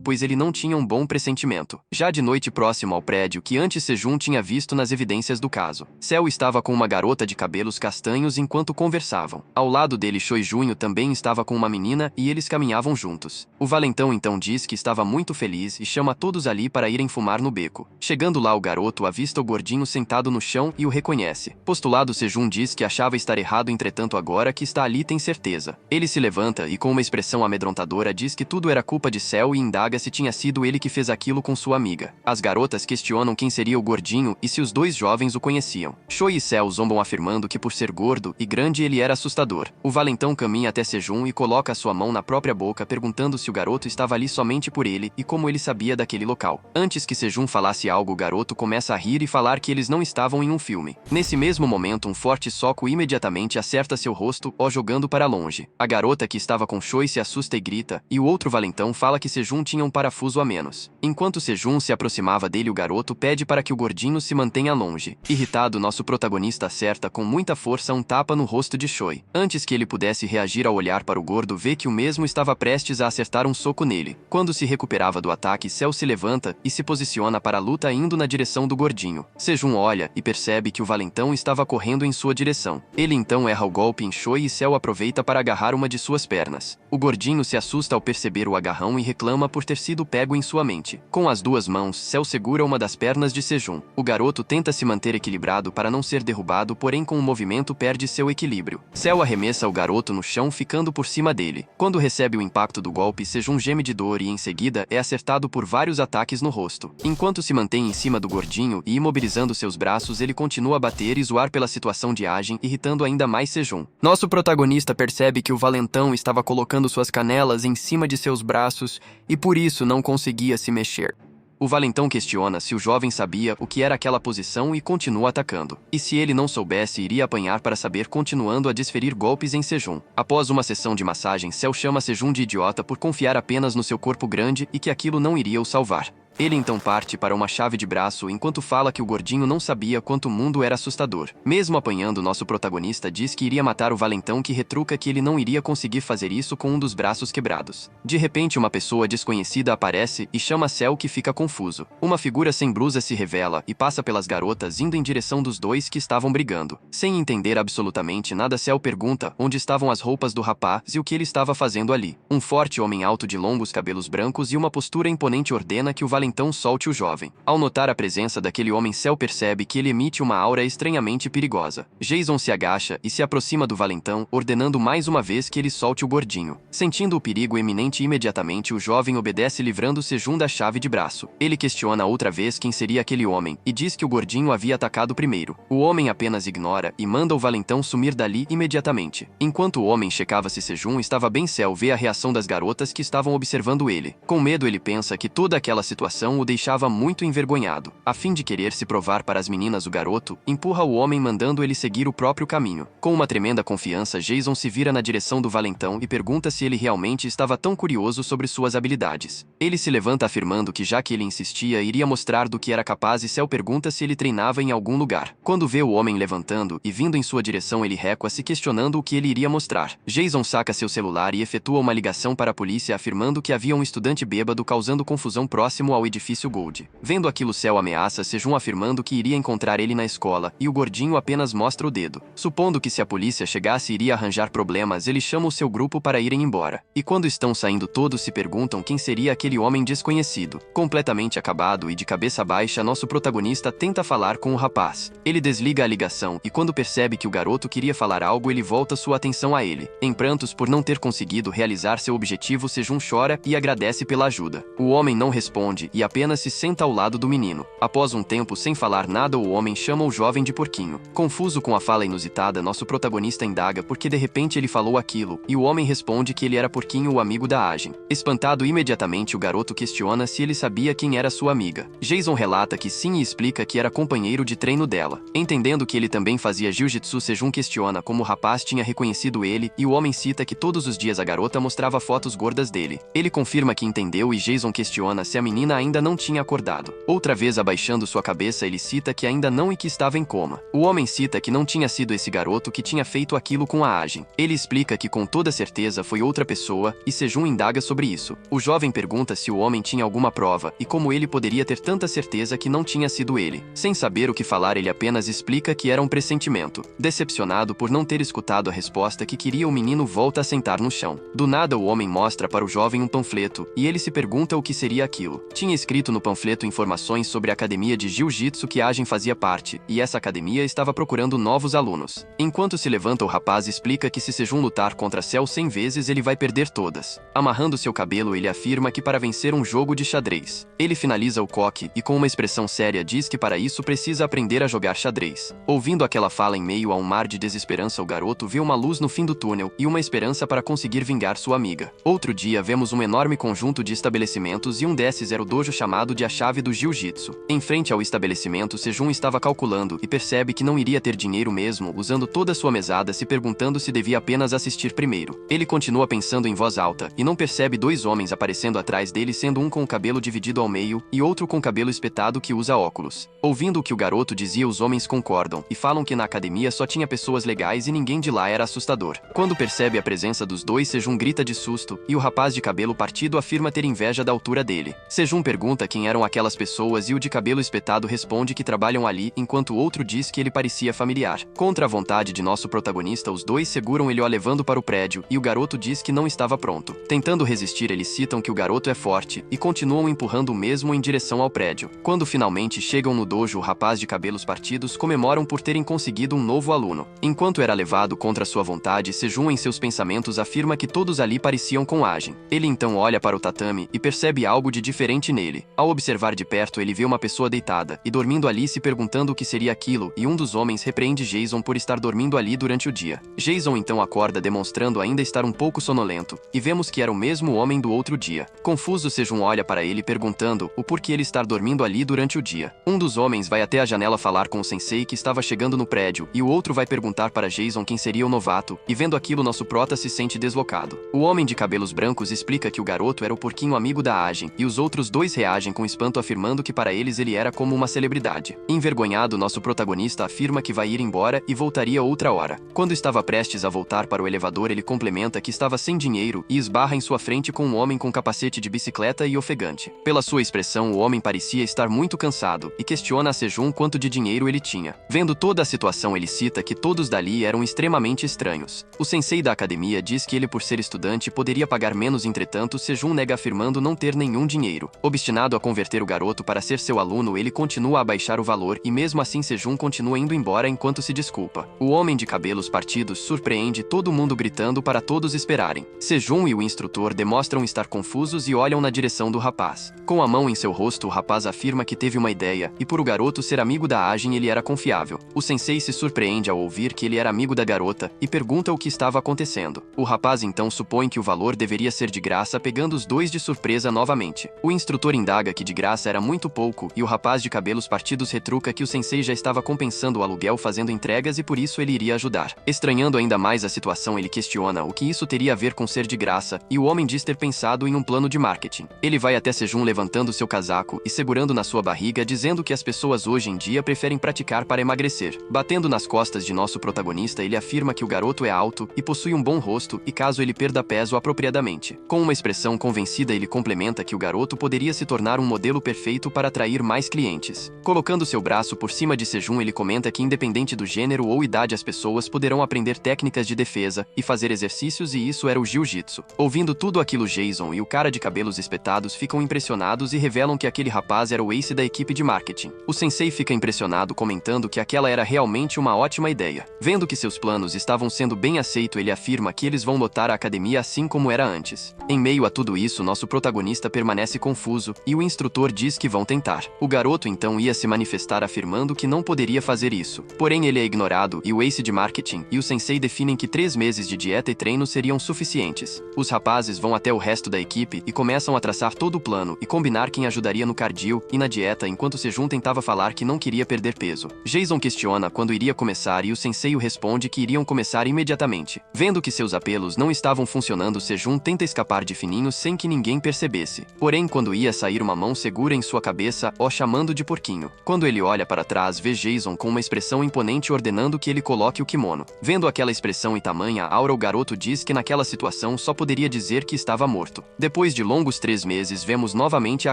pois ele não tinha um bom pressentimento. Já de noite, próximo ao prédio que antes Sejun tinha visto nas evidências do caso, Seo estava com uma garota de cabelos castanhos enquanto conversavam. Ao lado dele, Choi Junho também estava com uma menina e eles caminhavam juntos. O valentão então diz que estava muito feliz e chama todos ali para irem fumar no beco. Chegando lá, o garoto avista o gordinho sentado no chão e o reconhece. Postulado, Sejun diz que achava estar errado, entretanto agora que está ali tem certeza. Ele se levanta e com uma expressão amedrontadora diz que tudo era culpa de Seo e indaga se tinha sido ele que fez aquilo com sua amiga. As garotas questionam quem seria o gordinho e se os dois jovens o conheciam. Choi e Seo zombam afirmando que por ser gordo e grande ele era assustador. O valentão caminha até Sejun e coloca sua mão na própria boca, perguntando se o garoto estava ali somente por ele e como ele sabia daquele local. Antes que Sejun falasse algo, o garoto começa a rir e falar que eles não estavam em um filme. Nesse mesmo momento, um forte soco imediatamente acerta seu rosto, o jogando para longe. A garota que estava com Choi se assusta e grita, e o outro valentão fala que Sejun tinha um parafuso a menos. Enquanto Sejun se aproximava dele, o garoto pede para que o gordinho se mantenha longe. Irritado, nosso protagonista acerta com muita força um tapa no rosto de Choi. Antes que ele pudesse reagir ao olhar para o gordo, vê que o mesmo estava prestes a acertar um soco nele. Quando se recuperava do ataque, Seo se levanta e se posiciona para a luta, indo na direção do gordinho. Sejun olha e percebe que o valentão estava correndo em sua direção. Ele então erra o golpe em Choi e Seo aproveita para agarrar uma de suas pernas. O gordinho se assusta ao perceber o agarrão e reclama por ter sido pego em sua mente. Com as duas mãos, Seo segura uma das pernas de Sejun. O garoto tenta se manter equilibrado para não ser derrubado, porém com o movimento perde seu equilíbrio. Seo arremessa o garoto no chão, ficando por cima dele. Quando recebe o impacto do golpe, Sejun geme de dor e em seguida é acertado por vários ataques no rosto. Enquanto se mantém em cima do gordinho e imobilizando seus braços, ele continua a bater e zoar pela situação de Ajin, irritando ainda mais Sejun. Nosso protagonista percebe que o valentão estava colocando suas canelas em cima de seus braços e por isso não conseguia se mexer. O valentão questiona se o jovem sabia o que era aquela posição e continua atacando. E se ele não soubesse, iria apanhar para saber, continuando a desferir golpes em Sejun. Após uma sessão de massagem, Seo chama Sejun de idiota por confiar apenas no seu corpo grande e que aquilo não iria o salvar. Ele então parte para uma chave de braço enquanto fala que o gordinho não sabia quanto o mundo era assustador. Mesmo apanhando, nosso protagonista diz que iria matar o valentão, que retruca que ele não iria conseguir fazer isso com um dos braços quebrados. De repente, uma pessoa desconhecida aparece e chama Seo, que fica confuso. Uma figura sem blusa se revela e passa pelas garotas indo em direção dos dois que estavam brigando. Sem entender absolutamente nada, Seo pergunta onde estavam as roupas do rapaz e o que ele estava fazendo ali. Um forte homem alto de longos cabelos brancos e uma postura imponente ordena que o valentão solte o jovem. Ao notar a presença daquele homem, Seo percebe que ele emite uma aura estranhamente perigosa. Jason se agacha e se aproxima do valentão, ordenando mais uma vez que ele solte o gordinho. Sentindo o perigo iminente, imediatamente o jovem obedece, livrando Sejun da chave de braço. Ele questiona outra vez quem seria aquele homem e diz que o gordinho havia atacado primeiro. O homem apenas ignora e manda o valentão sumir dali imediatamente. Enquanto o homem checava se Sejun estava bem, Seo vê a reação das garotas que estavam observando ele. Com medo, ele pensa que toda aquela situação situação o deixava muito envergonhado. A fim de querer se provar para as meninas, o garoto empurra o homem, mandando ele seguir o próprio caminho. Com uma tremenda confiança, Jason se vira na direção do valentão e pergunta se ele realmente estava tão curioso sobre suas habilidades. Ele se levanta afirmando que, já que ele insistia, iria mostrar do que era capaz, e Cell pergunta se ele treinava em algum lugar. Quando vê o homem levantando e vindo em sua direção, ele recua-se, questionando o que ele iria mostrar. Jason saca seu celular e efetua uma ligação para a polícia, afirmando que havia um estudante bêbado causando confusão próximo ao edifício Gold. Vendo aquilo, Cell ameaça Sejun, afirmando que iria encontrar ele na escola, e o gordinho apenas mostra o dedo. Supondo que se a polícia chegasse iria arranjar problemas, ele chama o seu grupo para irem embora. E quando estão saindo, todos se perguntam quem seria aquele homem desconhecido. Completamente acabado e de cabeça baixa, nosso protagonista tenta falar com o rapaz. Ele desliga a ligação e, quando percebe que o garoto queria falar algo, ele volta sua atenção a ele. Em prantos por não ter conseguido realizar seu objetivo, Sejun chora e agradece pela ajuda. O homem não responde e apenas se senta ao lado do menino. Após um tempo sem falar nada, o homem chama o jovem de porquinho. Confuso com a fala inusitada, nosso protagonista indaga por que de repente ele falou aquilo, e o homem responde que ele era Porquinho, o amigo da Ajin. Espantado imediatamente, o garoto questiona se ele sabia quem era sua amiga. Jason relata que sim e explica que era companheiro de treino dela. Entendendo que ele também fazia jiu-jitsu, Sejun questiona como o rapaz tinha reconhecido ele, e o homem cita que todos os dias a garota mostrava fotos gordas dele. Ele confirma que entendeu, e Jason questiona se a menina ainda não tinha acordado. Outra vez abaixando sua cabeça, ele cita que ainda não e que estava em coma. O homem cita que não tinha sido esse garoto que tinha feito aquilo com a Ajin. Ele explica que com toda certeza foi outra pessoa, e Sejun indaga sobre isso. O jovem pergunta se o homem tinha alguma prova, e como ele poderia ter tanta certeza que não tinha sido ele. Sem saber o que falar, ele apenas explica que era um pressentimento. Decepcionado por não ter escutado a resposta que queria, o menino volta a sentar no chão. Do nada, o homem mostra para o jovem um panfleto, e ele se pergunta o que seria aquilo. Tinha escrito no panfleto informações sobre a academia de jiu-jitsu que Ajin fazia parte, e essa academia estava procurando novos alunos. Enquanto se levanta, o rapaz explica que se Sejun lutar contra Cell 100 vezes, ele vai perder todas. Amarrando seu cabelo, ele afirma que para vencer um jogo de xadrez. Ele finaliza o coque e, com uma expressão séria, diz que para isso precisa aprender a jogar xadrez. Ouvindo aquela fala, em meio a um mar de desesperança, o garoto vê uma luz no fim do túnel e uma esperança para conseguir vingar sua amiga. Outro dia, vemos um enorme conjunto de estabelecimentos, e um desses era o dojo chamado de A Chave do Jiu-Jitsu. Em frente ao estabelecimento, Sejun estava calculando e percebe que não iria ter dinheiro mesmo, usando toda sua mesada, se perguntando se devia apenas assistir primeiro. Ele continua pensando em voz alta e não percebe dois homens aparecendo atrás dele, sendo um com o cabelo dividido ao meio e outro com cabelo espetado que usa óculos. Ouvindo o que o garoto dizia, os homens concordam e falam que na academia só tinha pessoas legais e ninguém de lá era assustador. Quando percebe a presença dos dois, Sejun grita de susto e o rapaz de cabelo partido afirma ter inveja da altura dele. Sejun pergunta quem eram aquelas pessoas e o de cabelo espetado responde que trabalham ali, enquanto o outro diz que ele parecia familiar. Contra a vontade de nosso protagonista, os dois seguram ele, o levando para o prédio, e o garoto diz que não estava pronto. Tentando resistir, eles citam que o garoto é forte e continuam empurrando o mesmo em direção ao prédio. Quando finalmente chegam no dojo, o rapaz de cabelos partidos comemoram por terem conseguido um novo aluno. Enquanto era levado contra sua vontade, Sejun em seus pensamentos afirma que todos ali pareciam com Ajin. Ele então olha para o tatame e percebe algo de diferente nele. Ao observar de perto, ele vê uma pessoa deitada e dormindo ali, se perguntando o que seria aquilo, e um dos homens repreende Jason por estar dormindo ali durante o dia. Jason então acorda, demonstrando ainda estar um pouco sonolento, e vemos que era o mesmo homem do outro dia. Confuso, Sejun olha para ele perguntando o porquê ele estar dormindo ali durante o dia. Um dos homens vai até a janela falar com o sensei que estava chegando no prédio, e o outro vai perguntar para Jason quem seria o novato, e vendo aquilo, nosso prota se sente deslocado. O homem de cabelos brancos explica que o garoto era o porquinho, amigo da Ajin, e os outros dois reagem com espanto, afirmando que para eles ele era como uma celebridade. Envergonhado, nosso protagonista afirma que vai ir embora e voltaria outra hora. Quando estava prestes a voltar para o elevador, ele complementa que estava sem dinheiro e esbarra em sua frente com um homem com capacete de bicicleta e ofegante. Pela sua expressão, o homem parecia estar muito cansado e questiona a Sejun quanto de dinheiro ele tinha. Vendo toda a situação, ele cita que todos dali eram extremamente estranhos. O sensei da academia diz que ele, por ser estudante, poderia pagar menos, entretanto, Sejun nega, afirmando não ter nenhum dinheiro. Obstinado a converter o garoto para ser seu aluno, ele continua a baixar o valor e mesmo assim Sejun continua indo embora enquanto se desculpa. O homem de cabelos partidos surpreende todo mundo, gritando para todos esperarem. Sejun e o instrutor demonstram estar confusos e olham na direção do rapaz. Com a mão em seu rosto, o rapaz afirma que teve uma ideia, e por o garoto ser amigo da Ajin, ele era confiável. O sensei se surpreende ao ouvir que ele era amigo da garota e pergunta o que estava acontecendo. O rapaz então supõe que o valor deveria ser de graça, pegando os dois de surpresa novamente. O instrutor instrutor indaga que de graça era muito pouco e o rapaz de cabelos partidos retruca que o sensei já estava compensando o aluguel fazendo entregas e por isso ele iria ajudar. Estranhando ainda mais a situação, ele questiona o que isso teria a ver com ser de graça e o homem diz ter pensado em um plano de marketing. Ele vai até Sejun levantando seu casaco e segurando na sua barriga, dizendo que as pessoas hoje em dia preferem praticar para emagrecer. Batendo nas costas de nosso protagonista, ele afirma que o garoto é alto e possui um bom rosto e caso ele perda peso apropriadamente. Com uma expressão convencida, ele complementa que o garoto poderia se tornar um modelo perfeito para atrair mais clientes. Colocando seu braço por cima de Sejun, ele comenta que independente do gênero ou idade as pessoas poderão aprender técnicas de defesa e fazer exercícios e isso era o jiu-jitsu. Ouvindo tudo aquilo, Jason e o cara de cabelos espetados ficam impressionados e revelam que aquele rapaz era o ace da equipe de marketing. O sensei fica impressionado comentando que aquela era realmente uma ótima ideia. Vendo que seus planos estavam sendo bem aceitos, ele afirma que eles vão lotar a academia assim como era antes. Em meio a tudo isso, nosso protagonista permanece confuso e o instrutor diz que vão tentar. O garoto então ia se manifestar afirmando que não poderia fazer isso. Porém ele é ignorado e o ace de marketing e o sensei definem que 3 meses de dieta e treino seriam suficientes. Os rapazes vão até o resto da equipe e começam a traçar todo o plano e combinar quem ajudaria no cardio e na dieta enquanto Sejun tentava falar que não queria perder peso. Jason questiona quando iria começar e o sensei responde que iriam começar imediatamente. Vendo que seus apelos não estavam funcionando, Sejun tenta escapar de fininho sem que ninguém percebesse. Porém, quando ia sair, uma mão segura em sua cabeça, o chamando de porquinho. Quando ele olha para trás, vê Jason com uma expressão imponente ordenando que ele coloque o kimono. Vendo aquela expressão e tamanha aura, o garoto diz que naquela situação só poderia dizer que estava morto. Depois de longos 3 meses, vemos novamente a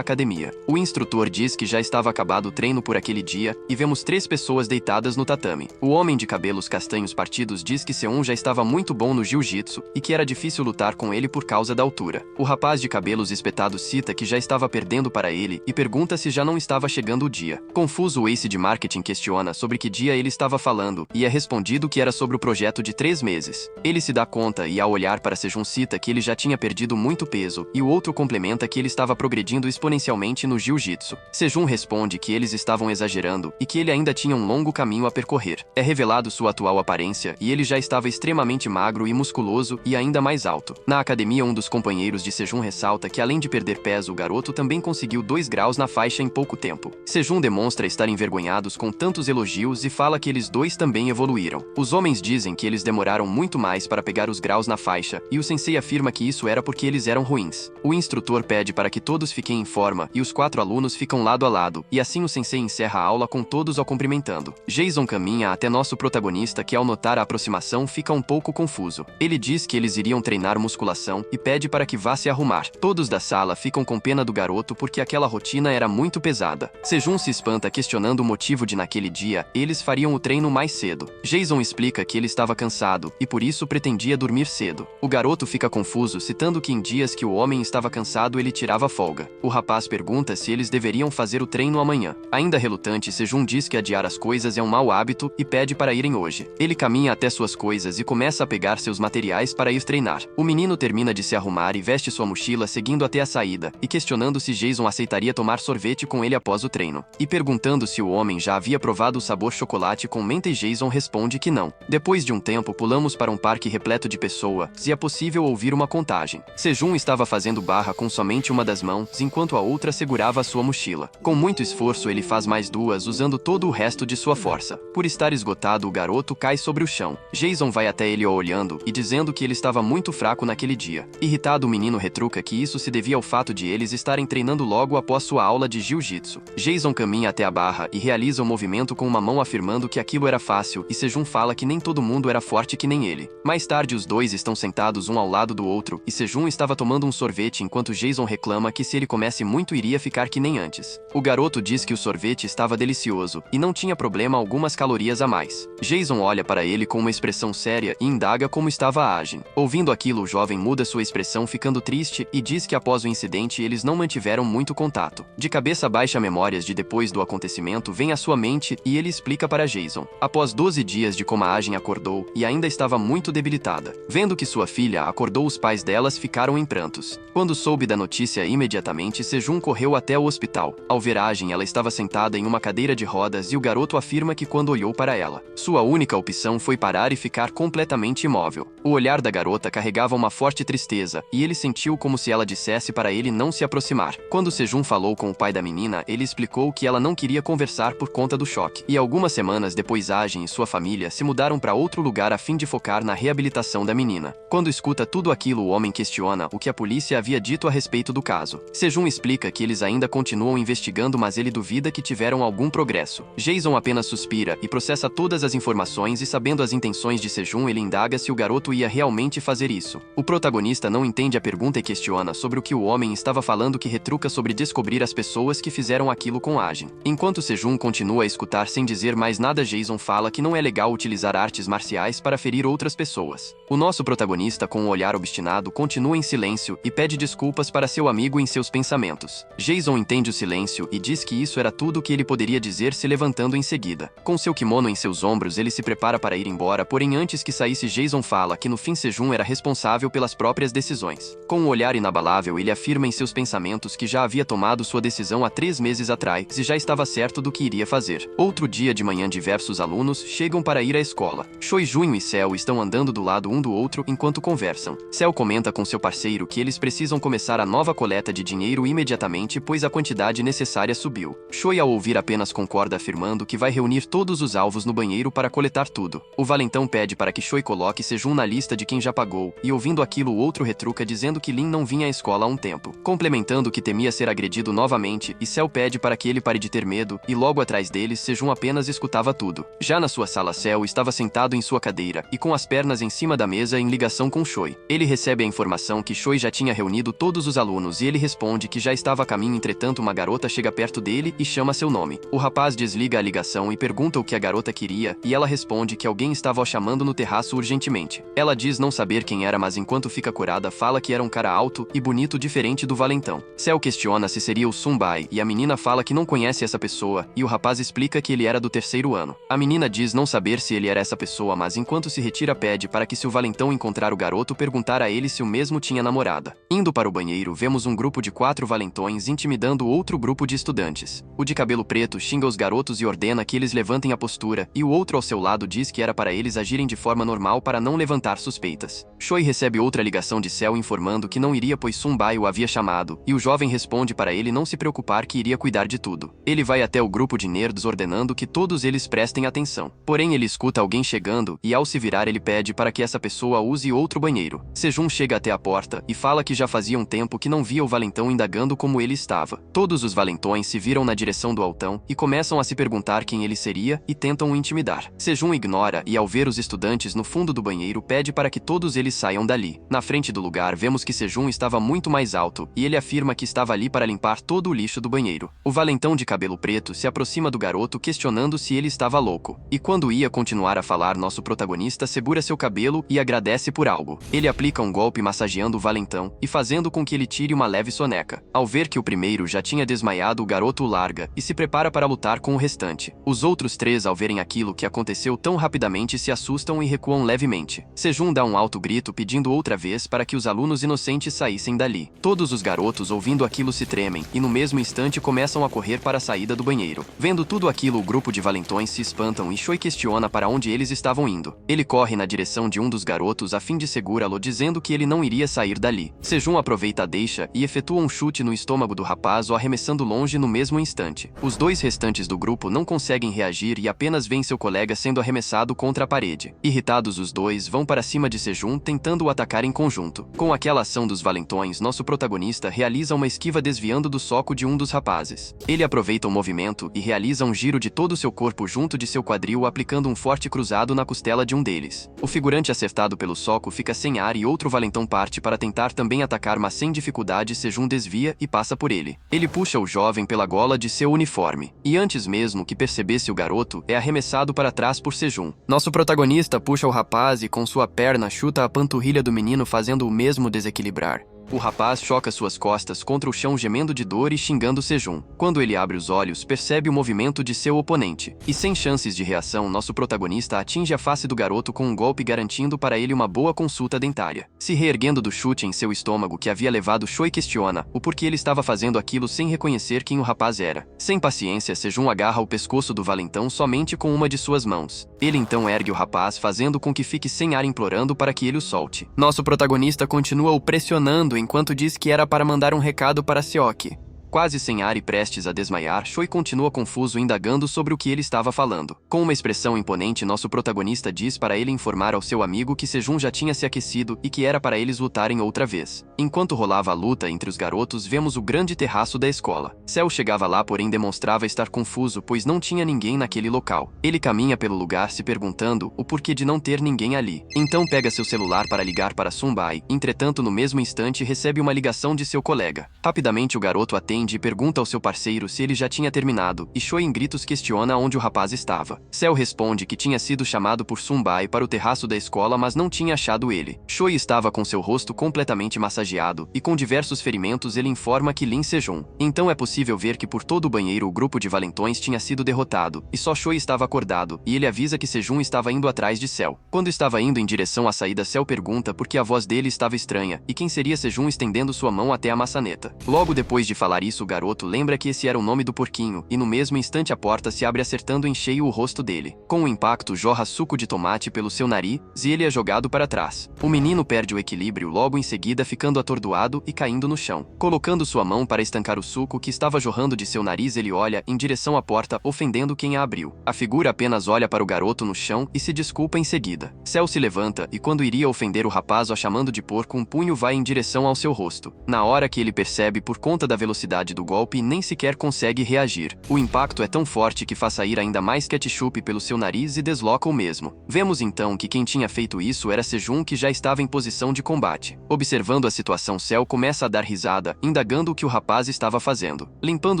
academia. O instrutor diz que já estava acabado o treino por aquele dia e vemos 3 pessoas deitadas no tatame. O homem de cabelos castanhos partidos diz que Seun já estava muito bom no jiu-jitsu e que era difícil lutar com ele por causa da altura. O rapaz de cabelos espetados cita que já estava perdendo para ele e pergunta se já não estava chegando o dia. Confuso, o ace de marketing questiona sobre que dia ele estava falando e é respondido que era sobre o projeto de 3 meses. Ele se dá conta e ao olhar para Sejun cita que ele já tinha perdido muito peso e o outro complementa que ele estava progredindo exponencialmente no jiu-jitsu. Sejun responde que eles estavam exagerando e que ele ainda tinha um longo caminho a percorrer. É revelado sua atual aparência e ele já estava extremamente magro e musculoso e ainda mais alto. Na academia, um dos companheiros de Sejun ressalta que além de perder peso, o garoto também conseguiu 2 graus na faixa em pouco tempo. Sejun demonstra estar envergonhados com tantos elogios e fala que eles dois também evoluíram. Os homens dizem que eles demoraram muito mais para pegar os graus na faixa e o sensei afirma que isso era porque eles eram ruins. O instrutor pede para que todos fiquem em forma e os 4 alunos ficam lado a lado e assim o sensei encerra a aula com todos o cumprimentando. Jason caminha até nosso protagonista que ao notar a aproximação fica um pouco confuso. Ele diz que eles iriam treinar musculação e pede para que vá se arrumar. Todos da sala ficam com pena do garoto porque aquela rotina era muito pesada. Sejun se espanta questionando o motivo de naquele dia eles fariam o treino mais cedo. Jason explica que ele estava cansado e por isso pretendia dormir cedo. O garoto fica confuso citando que em dias que o homem estava cansado ele tirava folga. O rapaz pergunta se eles deveriam fazer o treino amanhã. Ainda relutante, Sejun diz que adiar as coisas é um mau hábito e pede para irem hoje. Ele caminha até suas coisas e começa a pegar seus materiais para ir treinar. O menino termina de se arrumar e veste sua mochila seguindo até a saída e questionando se Jason aceitaria tomar sorvete com ele após o treino. E perguntando se o homem já havia provado o sabor chocolate com menta e Jason responde que não. Depois de um tempo, pulamos para um parque repleto de pessoas e é possível ouvir uma contagem. Sejun estava fazendo barra com somente uma das mãos enquanto a outra segurava a sua mochila. Com muito esforço ele faz mais 2 usando todo o resto de sua força. Por estar esgotado, o garoto cai sobre o chão. Jason vai até ele olhando e dizendo que ele estava muito fraco naquele dia. Irritado, o menino retruca que isso se devia ao fato de eles estarem treinando logo após sua aula de jiu-jitsu. Jason caminha até a barra e realiza um movimento com uma mão afirmando que aquilo era fácil e Sejun fala que nem todo mundo era forte que nem ele. Mais tarde os dois estão sentados um ao lado do outro e Sejun estava tomando um sorvete enquanto Jason reclama que se ele comesse muito iria ficar que nem antes. O garoto diz que o sorvete estava delicioso e não tinha problema algumas calorias a mais. Jason olha para ele com uma expressão séria e indaga como estava a Ajin. Ouvindo aquilo, o jovem muda sua expressão ficando triste e diz que após o incidente eles não mantiveram muito contato. De cabeça baixa, memórias de depois do acontecimento vêm à sua mente e ele explica para Jason. Após 12 dias de coma, Ajin acordou e ainda estava muito debilitada. Vendo que sua filha acordou, os pais delas ficaram em prantos. Quando soube da notícia, imediatamente Sejun correu até o hospital. Ao ver Ajin, ela estava sentada em uma cadeira de rodas e o garoto afirma que quando olhou para ela, sua única opção foi parar e ficar completamente imóvel. O olhar da garota carregava uma forte tristeza e ele sentiu como se ela dissesse para ele não se aproximar. aproximar. Quando Sejun falou com o pai da menina, ele explicou que ela não queria conversar por conta do choque. E algumas semanas depois Ajin e sua família se mudaram para outro lugar a fim de focar na reabilitação da menina. Quando escuta tudo aquilo, o homem questiona o que a polícia havia dito a respeito do caso. Sejun explica que eles ainda continuam investigando, mas ele duvida que tiveram algum progresso. Jason apenas suspira e processa todas as informações, e sabendo as intenções de Sejun, ele indaga se o garoto ia realmente fazer isso. O protagonista não entende a pergunta e questiona sobre o que o homem estava falando, que retruca sobre descobrir as pessoas que fizeram aquilo com Ajin. Enquanto Sejun continua a escutar sem dizer mais nada, Jason fala que não é legal utilizar artes marciais para ferir outras pessoas. O nosso protagonista, com um olhar obstinado, continua em silêncio e pede desculpas para seu amigo em seus pensamentos. Jason entende o silêncio e diz que isso era tudo o que ele poderia dizer, se levantando em seguida. Com seu kimono em seus ombros, ele se prepara para ir embora, porém antes que saísse, Jason fala que no fim Sejun era responsável pelas próprias decisões. Com um olhar inabalável, ele afirma em seus pensamentos que já havia tomado sua decisão há 3 meses atrás e já estava certo do que iria fazer. Outro dia de manhã, diversos alunos chegam para ir à escola. Choi Junho e Cell estão andando do lado um do outro enquanto conversam. Cell comenta com seu parceiro que eles precisam começar a nova coleta de dinheiro imediatamente, pois a quantidade necessária subiu. Choi, ao ouvir, apenas concorda, afirmando que vai reunir todos os alvos no banheiro para coletar tudo. O valentão pede para que Choi coloque Sejun na lista de quem já pagou, e ouvindo aquilo, o outro retruca dizendo que Lin não vinha à escola há um tempo, complementando que temia ser agredido novamente, e Cell pede para que ele pare de ter medo, e logo atrás deles Sejun apenas escutava tudo. Já na sua sala, Cell estava sentado em sua cadeira e com as pernas em cima da mesa em ligação com Choi. Ele recebe a informação que Choi já tinha reunido todos os alunos e ele responde que já estava a caminho. Entretanto, uma garota chega perto dele e chama seu nome. O rapaz desliga a ligação e pergunta o que a garota queria, e ela responde que alguém estava o chamando no terraço urgentemente. Ela diz não saber quem era, mas enquanto fica curada, fala que era um cara alto e bonito, diferente do valentão. Cell questiona se seria o Sunbai, e a menina fala que não conhece essa pessoa, e o rapaz explica que ele era do 3º ano. A menina diz não saber se ele era essa pessoa, mas enquanto se retira, pede para que, se o valentão encontrar o garoto, perguntar a ele se o mesmo tinha namorada. Indo para o banheiro, vemos um grupo de 4 valentões intimidando outro grupo de estudantes. O de cabelo preto xinga os garotos e ordena que eles levantem a postura, e o outro ao seu lado diz que era para eles agirem de forma normal para não levantar suspeitas. Choi recebe outra ligação de Cell informando que não iria, pois Sunbai o havia chamado, e o jovem responde para ele não se preocupar, que iria cuidar de tudo. Ele vai até o grupo de nerds ordenando que todos eles prestem atenção. Porém, ele escuta alguém chegando e, ao se virar, ele pede para que essa pessoa use outro banheiro. Sejun chega até a porta e fala que já fazia um tempo que não via o valentão, indagando como ele estava. Todos os valentões se viram na direção do altão e começam a se perguntar quem ele seria e tentam o intimidar. Sejun ignora e, ao ver os estudantes no fundo do banheiro, pede para que todos eles saiam dali. Na frente do lugar, vemos que Sejun estava muito mais alto e ele afirma que estava ali para limpar todo o lixo do banheiro. O valentão de cabelo preto se aproxima do garoto, questionando se ele estava louco. E quando ia continuar a falar, nosso protagonista segura seu cabelo e agradece por algo. Ele aplica um golpe massageando o valentão e fazendo com que ele tire uma leve soneca. Ao ver que o primeiro já tinha desmaiado, o garoto o larga e se prepara para lutar com o restante. Os outros 3, ao verem aquilo que aconteceu tão rapidamente, se assustam e recuam levemente. Sejun dá um alto grito pedindo outra vez para que os alunos inocentes saíssem dali. Todos os garotos, ouvindo aquilo, se tremem e no mesmo instante começam a correr para a saída do banheiro. Vendo tudo aquilo, o grupo de valentões se espantam e Choi questiona para onde eles estavam indo. Ele corre na direção de um dos garotos a fim de segurá-lo, dizendo que ele não iria sair dali. Sejun aproveita a deixa e efetua um chute no estômago do rapaz, o arremessando longe no mesmo instante. Os 2 restantes do grupo não conseguem reagir e apenas veem seu colega sendo arremessado contra a parede. Irritados, os 2 vão para cima de Sejun, tentando o atacar em conjunto. Com aquela ação dos valentões, nosso protagonista realiza uma esquiva desviando do soco de um dos rapazes. Ele aproveita o movimento e realiza um giro de todo o seu corpo junto de seu quadril, aplicando um forte cruzado na costela de um deles. O figurante, acertado pelo soco, fica sem ar e outro valentão parte para tentar também atacar, mas sem dificuldade Sejun desvia e passa por ele. Ele puxa o jovem pela gola de seu uniforme, e antes mesmo que percebesse o garoto, é arremessado para trás por Sejun. Nosso protagonista puxa o rapaz e com sua perna chuta a panturrilha do menino, fazendo o mesmo desequilibrar. O rapaz choca suas costas contra o chão, gemendo de dor e xingando Sejun. Quando ele abre os olhos, percebe o movimento de seu oponente. E sem chances de reação, nosso protagonista atinge a face do garoto com um golpe, garantindo para ele uma boa consulta dentária. Se reerguendo do chute em seu estômago que havia levado, Choi questiona o porquê ele estava fazendo aquilo sem reconhecer quem o rapaz era. Sem paciência, Sejun agarra o pescoço do valentão somente com uma de suas mãos. Ele então ergue o rapaz, fazendo com que fique sem ar, implorando para que ele o solte. Nosso protagonista continua o pressionando enquanto diz que era para mandar um recado para Seok. Quase sem ar e prestes a desmaiar, Choi continua confuso indagando sobre o que ele estava falando. Com uma expressão imponente, nosso protagonista diz para ele informar ao seu amigo que Sejun já tinha se aquecido e que era para eles lutarem outra vez. Enquanto rolava a luta entre os garotos, vemos o grande terraço da escola. Cell chegava lá, porém demonstrava estar confuso, pois não tinha ninguém naquele local. Ele caminha pelo lugar se perguntando o porquê de não ter ninguém ali. Então pega seu celular para ligar para Sunbai, entretanto no mesmo instante recebe uma ligação de seu colega. Rapidamente o garoto atende e pergunta ao seu parceiro se ele já tinha terminado, e Choi em gritos questiona onde o rapaz estava. Cell responde que tinha sido chamado por Sunbai para o terraço da escola, mas não tinha achado ele. Choi estava com seu rosto completamente massageado, e com diversos ferimentos ele informa que Lin Sejun. Então é possível ver que por todo o banheiro o grupo de valentões tinha sido derrotado, e só Choi estava acordado, e ele avisa que Sejun estava indo atrás de Cell. Quando estava indo em direção à saída, Cell pergunta por que a voz dele estava estranha, e quem seria Sejun estendendo sua mão até a maçaneta. Logo depois de falar isso, o garoto lembra que esse era o nome do porquinho, e no mesmo instante a porta se abre acertando em cheio o rosto dele. Com o impacto, jorra suco de tomate pelo seu nariz e ele é jogado para trás. O menino perde o equilíbrio logo em seguida, ficando atordoado e caindo no chão. Colocando sua mão para estancar o suco que estava jorrando de seu nariz, ele olha em direção à porta, ofendendo quem a abriu. A figura apenas olha para o garoto no chão e se desculpa em seguida. Cell se levanta e, quando iria ofender o rapaz o chamando de porco, um punho vai em direção ao seu rosto. Na hora que ele percebe, por conta da velocidade do golpe, nem sequer consegue reagir. O impacto é tão forte que faz sair ainda mais ketchup pelo seu nariz e desloca o mesmo. Vemos então que quem tinha feito isso era Sejun, que já estava em posição de combate. Observando a situação, Cell começa a dar risada, indagando o que o rapaz estava fazendo. Limpando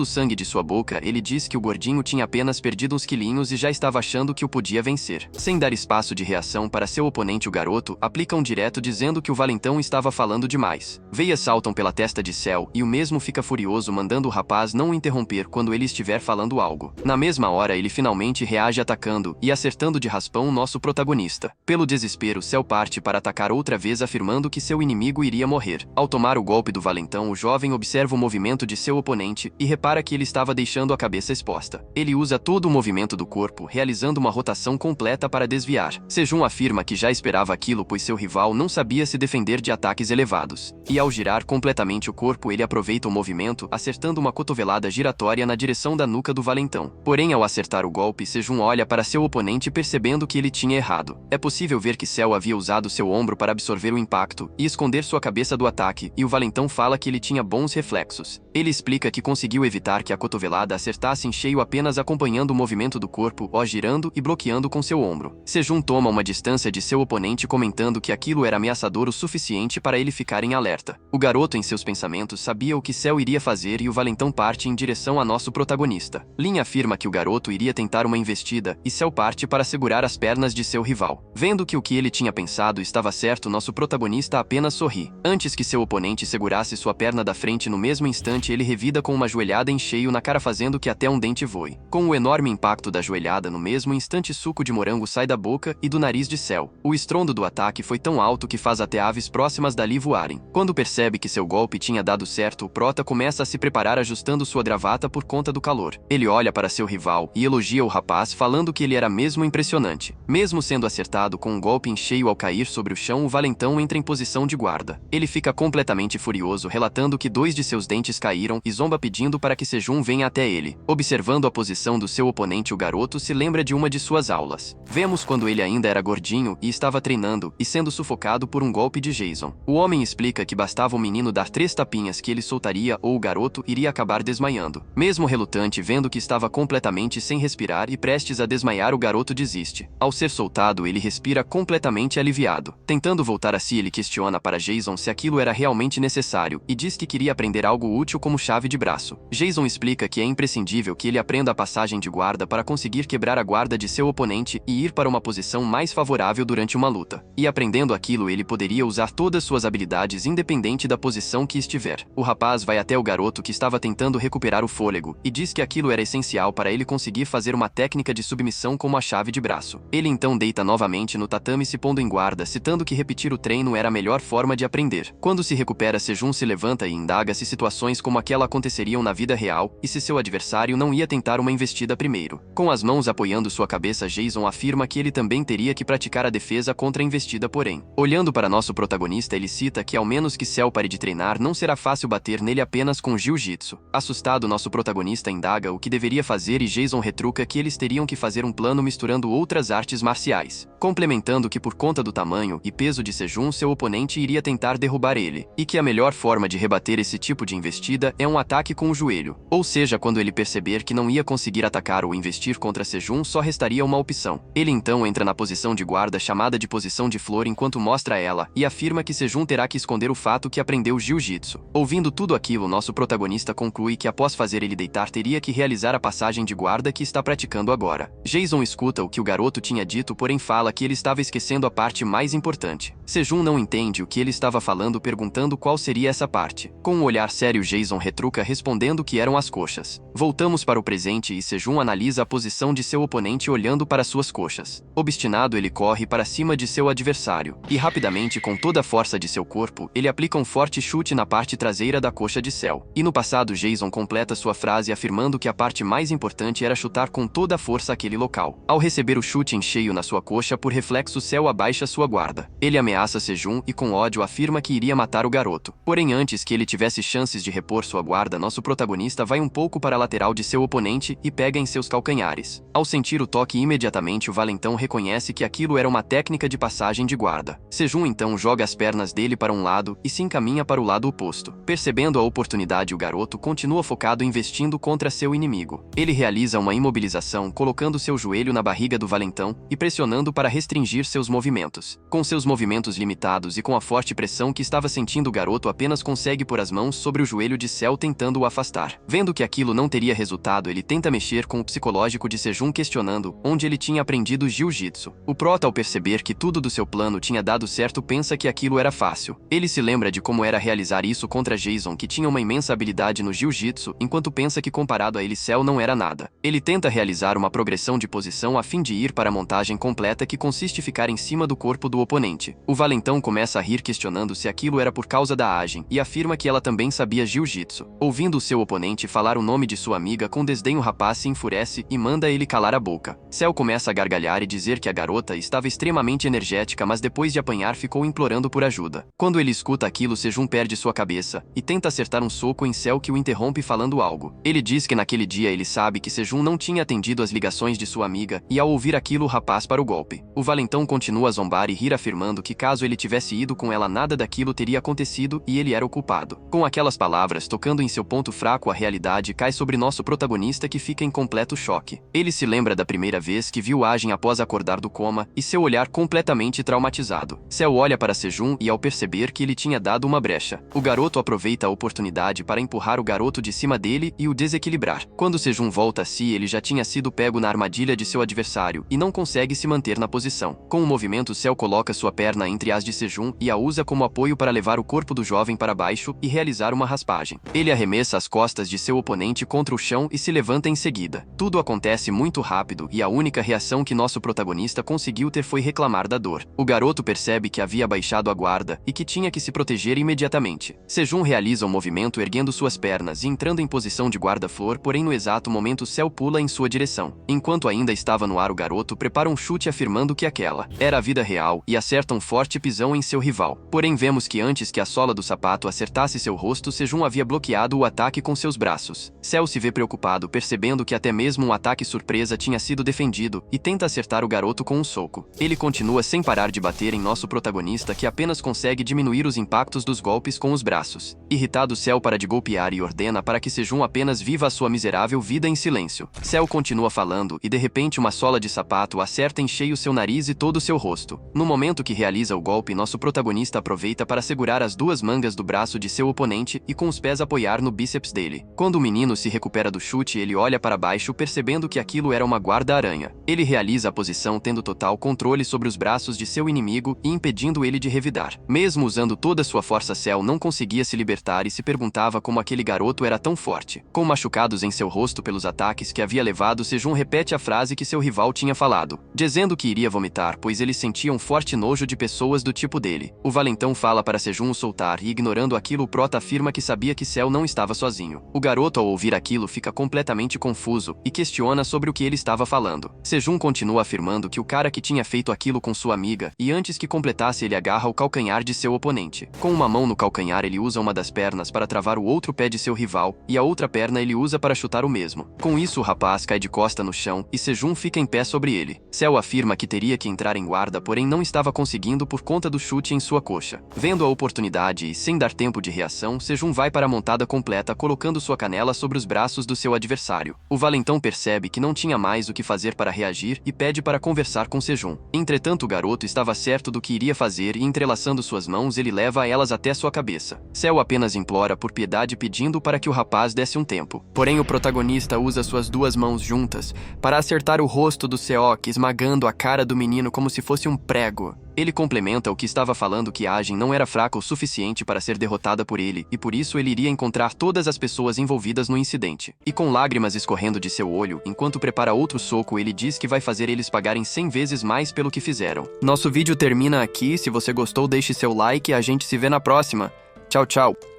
o sangue de sua boca, ele diz que o gordinho tinha apenas perdido uns quilinhos e já estava achando que o podia vencer. Sem dar espaço de reação para seu oponente, o garoto aplica um direto dizendo que o valentão estava falando demais. Veias saltam pela testa de Cell e o mesmo fica furioso, mandando o rapaz não o interromper quando ele estiver falando algo. Na mesma hora, ele finalmente reage atacando e acertando de raspão o nosso protagonista. Pelo desespero, Cell parte para atacar outra vez, afirmando que seu inimigo iria morrer. Ao tomar o golpe do valentão, o jovem observa o movimento de seu oponente e repara que ele estava deixando a cabeça exposta. Ele usa todo o movimento do corpo, realizando uma rotação completa para desviar. Sejun afirma que já esperava aquilo, pois seu rival não sabia se defender de ataques elevados. E ao girar completamente o corpo, ele aproveita o movimento, acertando uma cotovelada giratória na direção da nuca do valentão. Porém, ao acertar o golpe, Sejun olha para seu oponente, percebendo que ele tinha errado. É possível ver que Cell havia usado seu ombro para absorver o impacto e esconder sua cabeça do ataque, e o valentão fala que ele tinha bons reflexos. Ele explica que conseguiu evitar que a cotovelada acertasse em cheio, apenas acompanhando o movimento do corpo, girando e bloqueando com seu ombro. Sejun toma uma distância de seu oponente, comentando que aquilo era ameaçador o suficiente para ele ficar em alerta. O garoto, em seus pensamentos, sabia o que Cell iria fazer e o valentão parte em direção a nosso protagonista. Lin afirma que o garoto iria tentar uma investida e Cell parte para segurar as pernas de seu rival. Vendo que o que ele tinha pensado estava certo, nosso protagonista apenas sorri. Antes que seu oponente segurasse sua perna da frente, no mesmo instante ele revida com uma joelhada em cheio na cara, fazendo que até um dente voe. Com o enorme impacto da joelhada, no mesmo instante suco de morango sai da boca e do nariz de Cell. O estrondo do ataque foi tão alto que faz até aves próximas dali voarem. Quando percebe que seu golpe tinha dado certo, o prota começa a se preparar, ajustando sua gravata por conta do calor. Ele olha para seu rival e elogia o rapaz, falando que ele era mesmo impressionante. Mesmo sendo acertado com um golpe em cheio, ao cair sobre o chão, o valentão entra em posição de guarda. Ele fica completamente furioso, relatando que 2 de seus dentes caíram e zomba, pedindo para que Sejun venha até ele. Observando a posição do seu oponente, o garoto se lembra de uma de suas aulas. Vemos quando ele ainda era gordinho e estava treinando e sendo sufocado por um golpe de Jason. O homem explica que bastava o menino dar 3 tapinhas que ele soltaria ou o garoto iria acabar desmaiando. Mesmo relutante, vendo que estava completamente sem respirar e prestes a desmaiar, o garoto desiste. Ao ser soltado, ele respira completamente aliviado. Tentando voltar a si, ele questiona para Jason se aquilo era realmente necessário e diz que queria aprender algo útil como chave de braço. Jason explica que é imprescindível que ele aprenda a passagem de guarda para conseguir quebrar a guarda de seu oponente e ir para uma posição mais favorável durante uma luta. E aprendendo aquilo, ele poderia usar todas suas habilidades independente da posição que estiver. O rapaz vai até o garoto garoto que estava tentando recuperar o fôlego, e diz que aquilo era essencial para ele conseguir fazer uma técnica de submissão como a chave de braço. Ele então deita novamente no tatame se pondo em guarda, citando que repetir o treino era a melhor forma de aprender. Quando se recupera, Sejun se levanta e indaga se situações como aquela aconteceriam na vida real, e se seu adversário não ia tentar uma investida primeiro. Com as mãos apoiando sua cabeça, Jason afirma que ele também teria que praticar a defesa contra a investida, porém. Olhando para nosso protagonista, ele cita que ao menos que Cell pare de treinar, não será fácil bater nele apenas com jiu-jitsu. Assustado, nosso protagonista indaga o que deveria fazer e Jason retruca que eles teriam que fazer um plano misturando outras artes marciais, complementando que por conta do tamanho e peso de Sejun, seu oponente iria tentar derrubar ele, e que a melhor forma de rebater esse tipo de investida é um ataque com o joelho. Ou seja, quando ele perceber que não ia conseguir atacar ou investir contra Sejun, só restaria uma opção. Ele então entra na posição de guarda, chamada de posição de flor, enquanto mostra ela, e afirma que Sejun terá que esconder o fato que aprendeu jiu-jitsu. Ouvindo tudo aquilo, nosso protagonista conclui que após fazer ele deitar, teria que realizar a passagem de guarda que está praticando agora. Jason escuta o que o garoto tinha dito, porém fala que ele estava esquecendo a parte mais importante. Sejun não entende o que ele estava falando, perguntando qual seria essa parte. Com um olhar sério, Jason retruca, respondendo que eram as coxas. Voltamos para o presente e Sejun analisa a posição de seu oponente olhando para suas coxas. Obstinado, ele corre para cima de seu adversário, e rapidamente, com toda a força de seu corpo, ele aplica um forte chute na parte traseira da coxa de Cell. E no passado, Jason completa sua frase afirmando que a parte mais importante era chutar com toda a força aquele local. Ao receber o chute em cheio na sua coxa, por reflexo, Cell abaixa sua guarda. Ele ameaça Sejun e com ódio afirma que iria matar o garoto. Porém, antes que ele tivesse chances de repor sua guarda, nosso protagonista vai um pouco para a lateral de seu oponente e pega em seus calcanhares. Ao sentir o toque, imediatamente o valentão reconhece que aquilo era uma técnica de passagem de guarda. Sejun então joga as pernas dele para um lado e se encaminha para o lado oposto. Percebendo a oportunidade, o garoto continua focado investindo contra seu inimigo. Ele realiza uma imobilização, colocando seu joelho na barriga do valentão e pressionando para restringir seus movimentos. Com seus movimentos limitados e com a forte pressão que estava sentindo, o garoto apenas consegue pôr as mãos sobre o joelho de Cell, tentando o afastar. Vendo que aquilo não teria resultado, ele tenta mexer com o psicológico de Sejun, questionando onde ele tinha aprendido jiu-jitsu. O prota, ao perceber que tudo do seu plano tinha dado certo, pensa que aquilo era fácil. Ele se lembra de como era realizar isso contra Jason, que tinha uma imensa habilidade no jiu-jitsu, enquanto pensa que comparado a ele, Cell não era nada. Ele tenta realizar uma progressão de posição a fim de ir para a montagem completa, que consiste em ficar em cima do corpo do oponente. O valentão começa a rir, questionando se aquilo era por causa da Ajin, e afirma que ela também sabia jiu-jitsu. Ouvindo o seu oponente falar o nome de sua amiga com desdém, o rapaz se enfurece e manda ele calar a boca. Cell começa a gargalhar e dizer que a garota estava extremamente energética, mas depois de apanhar ficou implorando por ajuda. Quando ele escuta aquilo, Sejun perde sua cabeça e tenta acertar um soco em Cell, que o interrompe falando algo. Ele diz que naquele dia ele sabe que Sejun não tinha atendido às ligações de sua amiga, e ao ouvir aquilo, o rapaz para o golpe. O valentão continua a zombar e rir, afirmando que caso ele tivesse ido com ela, nada daquilo teria acontecido e ele era o culpado. Com aquelas palavras tocando em seu ponto fraco, a realidade cai sobre nosso protagonista, que fica em completo choque. Ele se lembra da primeira vez que viu Ajin após acordar do coma, e seu olhar completamente traumatizado. Cell olha para Sejun e, ao perceber que ele tinha dado uma brecha, o garoto aproveita a oportunidade para empurrar o garoto de cima dele e o desequilibrar. Quando Sejun volta a si, ele já tinha sido pego na armadilha de seu adversário e não consegue se manter na posição. Com o movimento, Cell coloca sua perna entre as de Sejun e a usa como apoio para levar o corpo do jovem para baixo e realizar uma raspagem. Ele arremessa as costas de seu oponente contra o chão e se levanta em seguida. Tudo acontece muito rápido e a única reação que nosso protagonista conseguiu ter foi reclamar da dor. O garoto percebe que havia baixado a guarda e que tinha que se proteger imediatamente. Sejun realiza um movimento erguendo suas pernas e entrando em posição de guarda-flor, porém no exato momento Cell pula em sua direção. Enquanto ainda estava no ar, o garoto prepara um chute afirmando que aquela era a vida real e acerta um forte pisão em seu rival. Porém, vemos que antes que a sola do sapato acertasse seu rosto, Sejun havia bloqueado o ataque com seus braços. Cell se vê preocupado, percebendo que até mesmo um ataque surpresa tinha sido defendido, e tenta acertar o garoto com um soco. Ele continua sem parar de bater em nosso protagonista, que apenas consegue diminuir os impactos dos golpes com os braços. Irritado, Cell para de golpear e ordena para que Sejun apenas viva a sua miserável vida em silêncio. Cell continua falando e de repente uma sola de sapato acerta em cheio seu nariz e todo o seu rosto. No momento que realiza o golpe, nosso protagonista aproveita para segurar as duas mangas do braço de seu oponente e com os pés apoiar no bíceps dele. Quando o menino se recupera do chute, ele olha para baixo, percebendo que aquilo era uma guarda-aranha. Ele realiza a posição tendo total controle sobre os braços de seu inimigo e impedindo ele de revidar. Mesmo usando toda sua força, Cell não conseguia se libertar e se perguntava acreditava como aquele garoto era tão forte. Com machucados em seu rosto pelos ataques que havia levado, Sejun repete a frase que seu rival tinha falado, dizendo que iria vomitar, pois ele sentia um forte nojo de pessoas do tipo dele. O valentão fala para Sejun o soltar e, ignorando aquilo, o prota afirma que sabia que Cell não estava sozinho. O garoto, ao ouvir aquilo, fica completamente confuso e questiona sobre o que ele estava falando. Sejun continua afirmando que o cara que tinha feito aquilo com sua amiga, e antes que completasse ele agarra o calcanhar de seu oponente. Com uma mão no calcanhar ele usa uma das pernas para travar o outro pé de seu rival, e a outra perna ele usa para chutar o mesmo. Com isso o rapaz cai de costa no chão, e Sejun fica em pé sobre ele. Cell afirma que teria que entrar em guarda, porém não estava conseguindo por conta do chute em sua coxa. Vendo a oportunidade e sem dar tempo de reação, Sejun vai para a montada completa, colocando sua canela sobre os braços do seu adversário. O valentão percebe que não tinha mais o que fazer para reagir e pede para conversar com Sejun. Entretanto, o garoto estava certo do que iria fazer e, entrelaçando suas mãos, ele leva elas até sua cabeça. Cell apenas implora por piedade, pedindo para que o rapaz desse um tempo. Porém, o protagonista usa suas duas mãos juntas para acertar o rosto do Seok, esmagando a cara do menino como se fosse um prego. Ele complementa o que estava falando, que Ajin não era fraca o suficiente para ser derrotada por ele, e por isso ele iria encontrar todas as pessoas envolvidas no incidente. E com lágrimas escorrendo de seu olho, enquanto prepara outro soco, ele diz que vai fazer eles pagarem 100 vezes mais pelo que fizeram. Nosso vídeo termina aqui. Se você gostou, deixe seu like e a gente se vê na próxima. Tchau, tchau!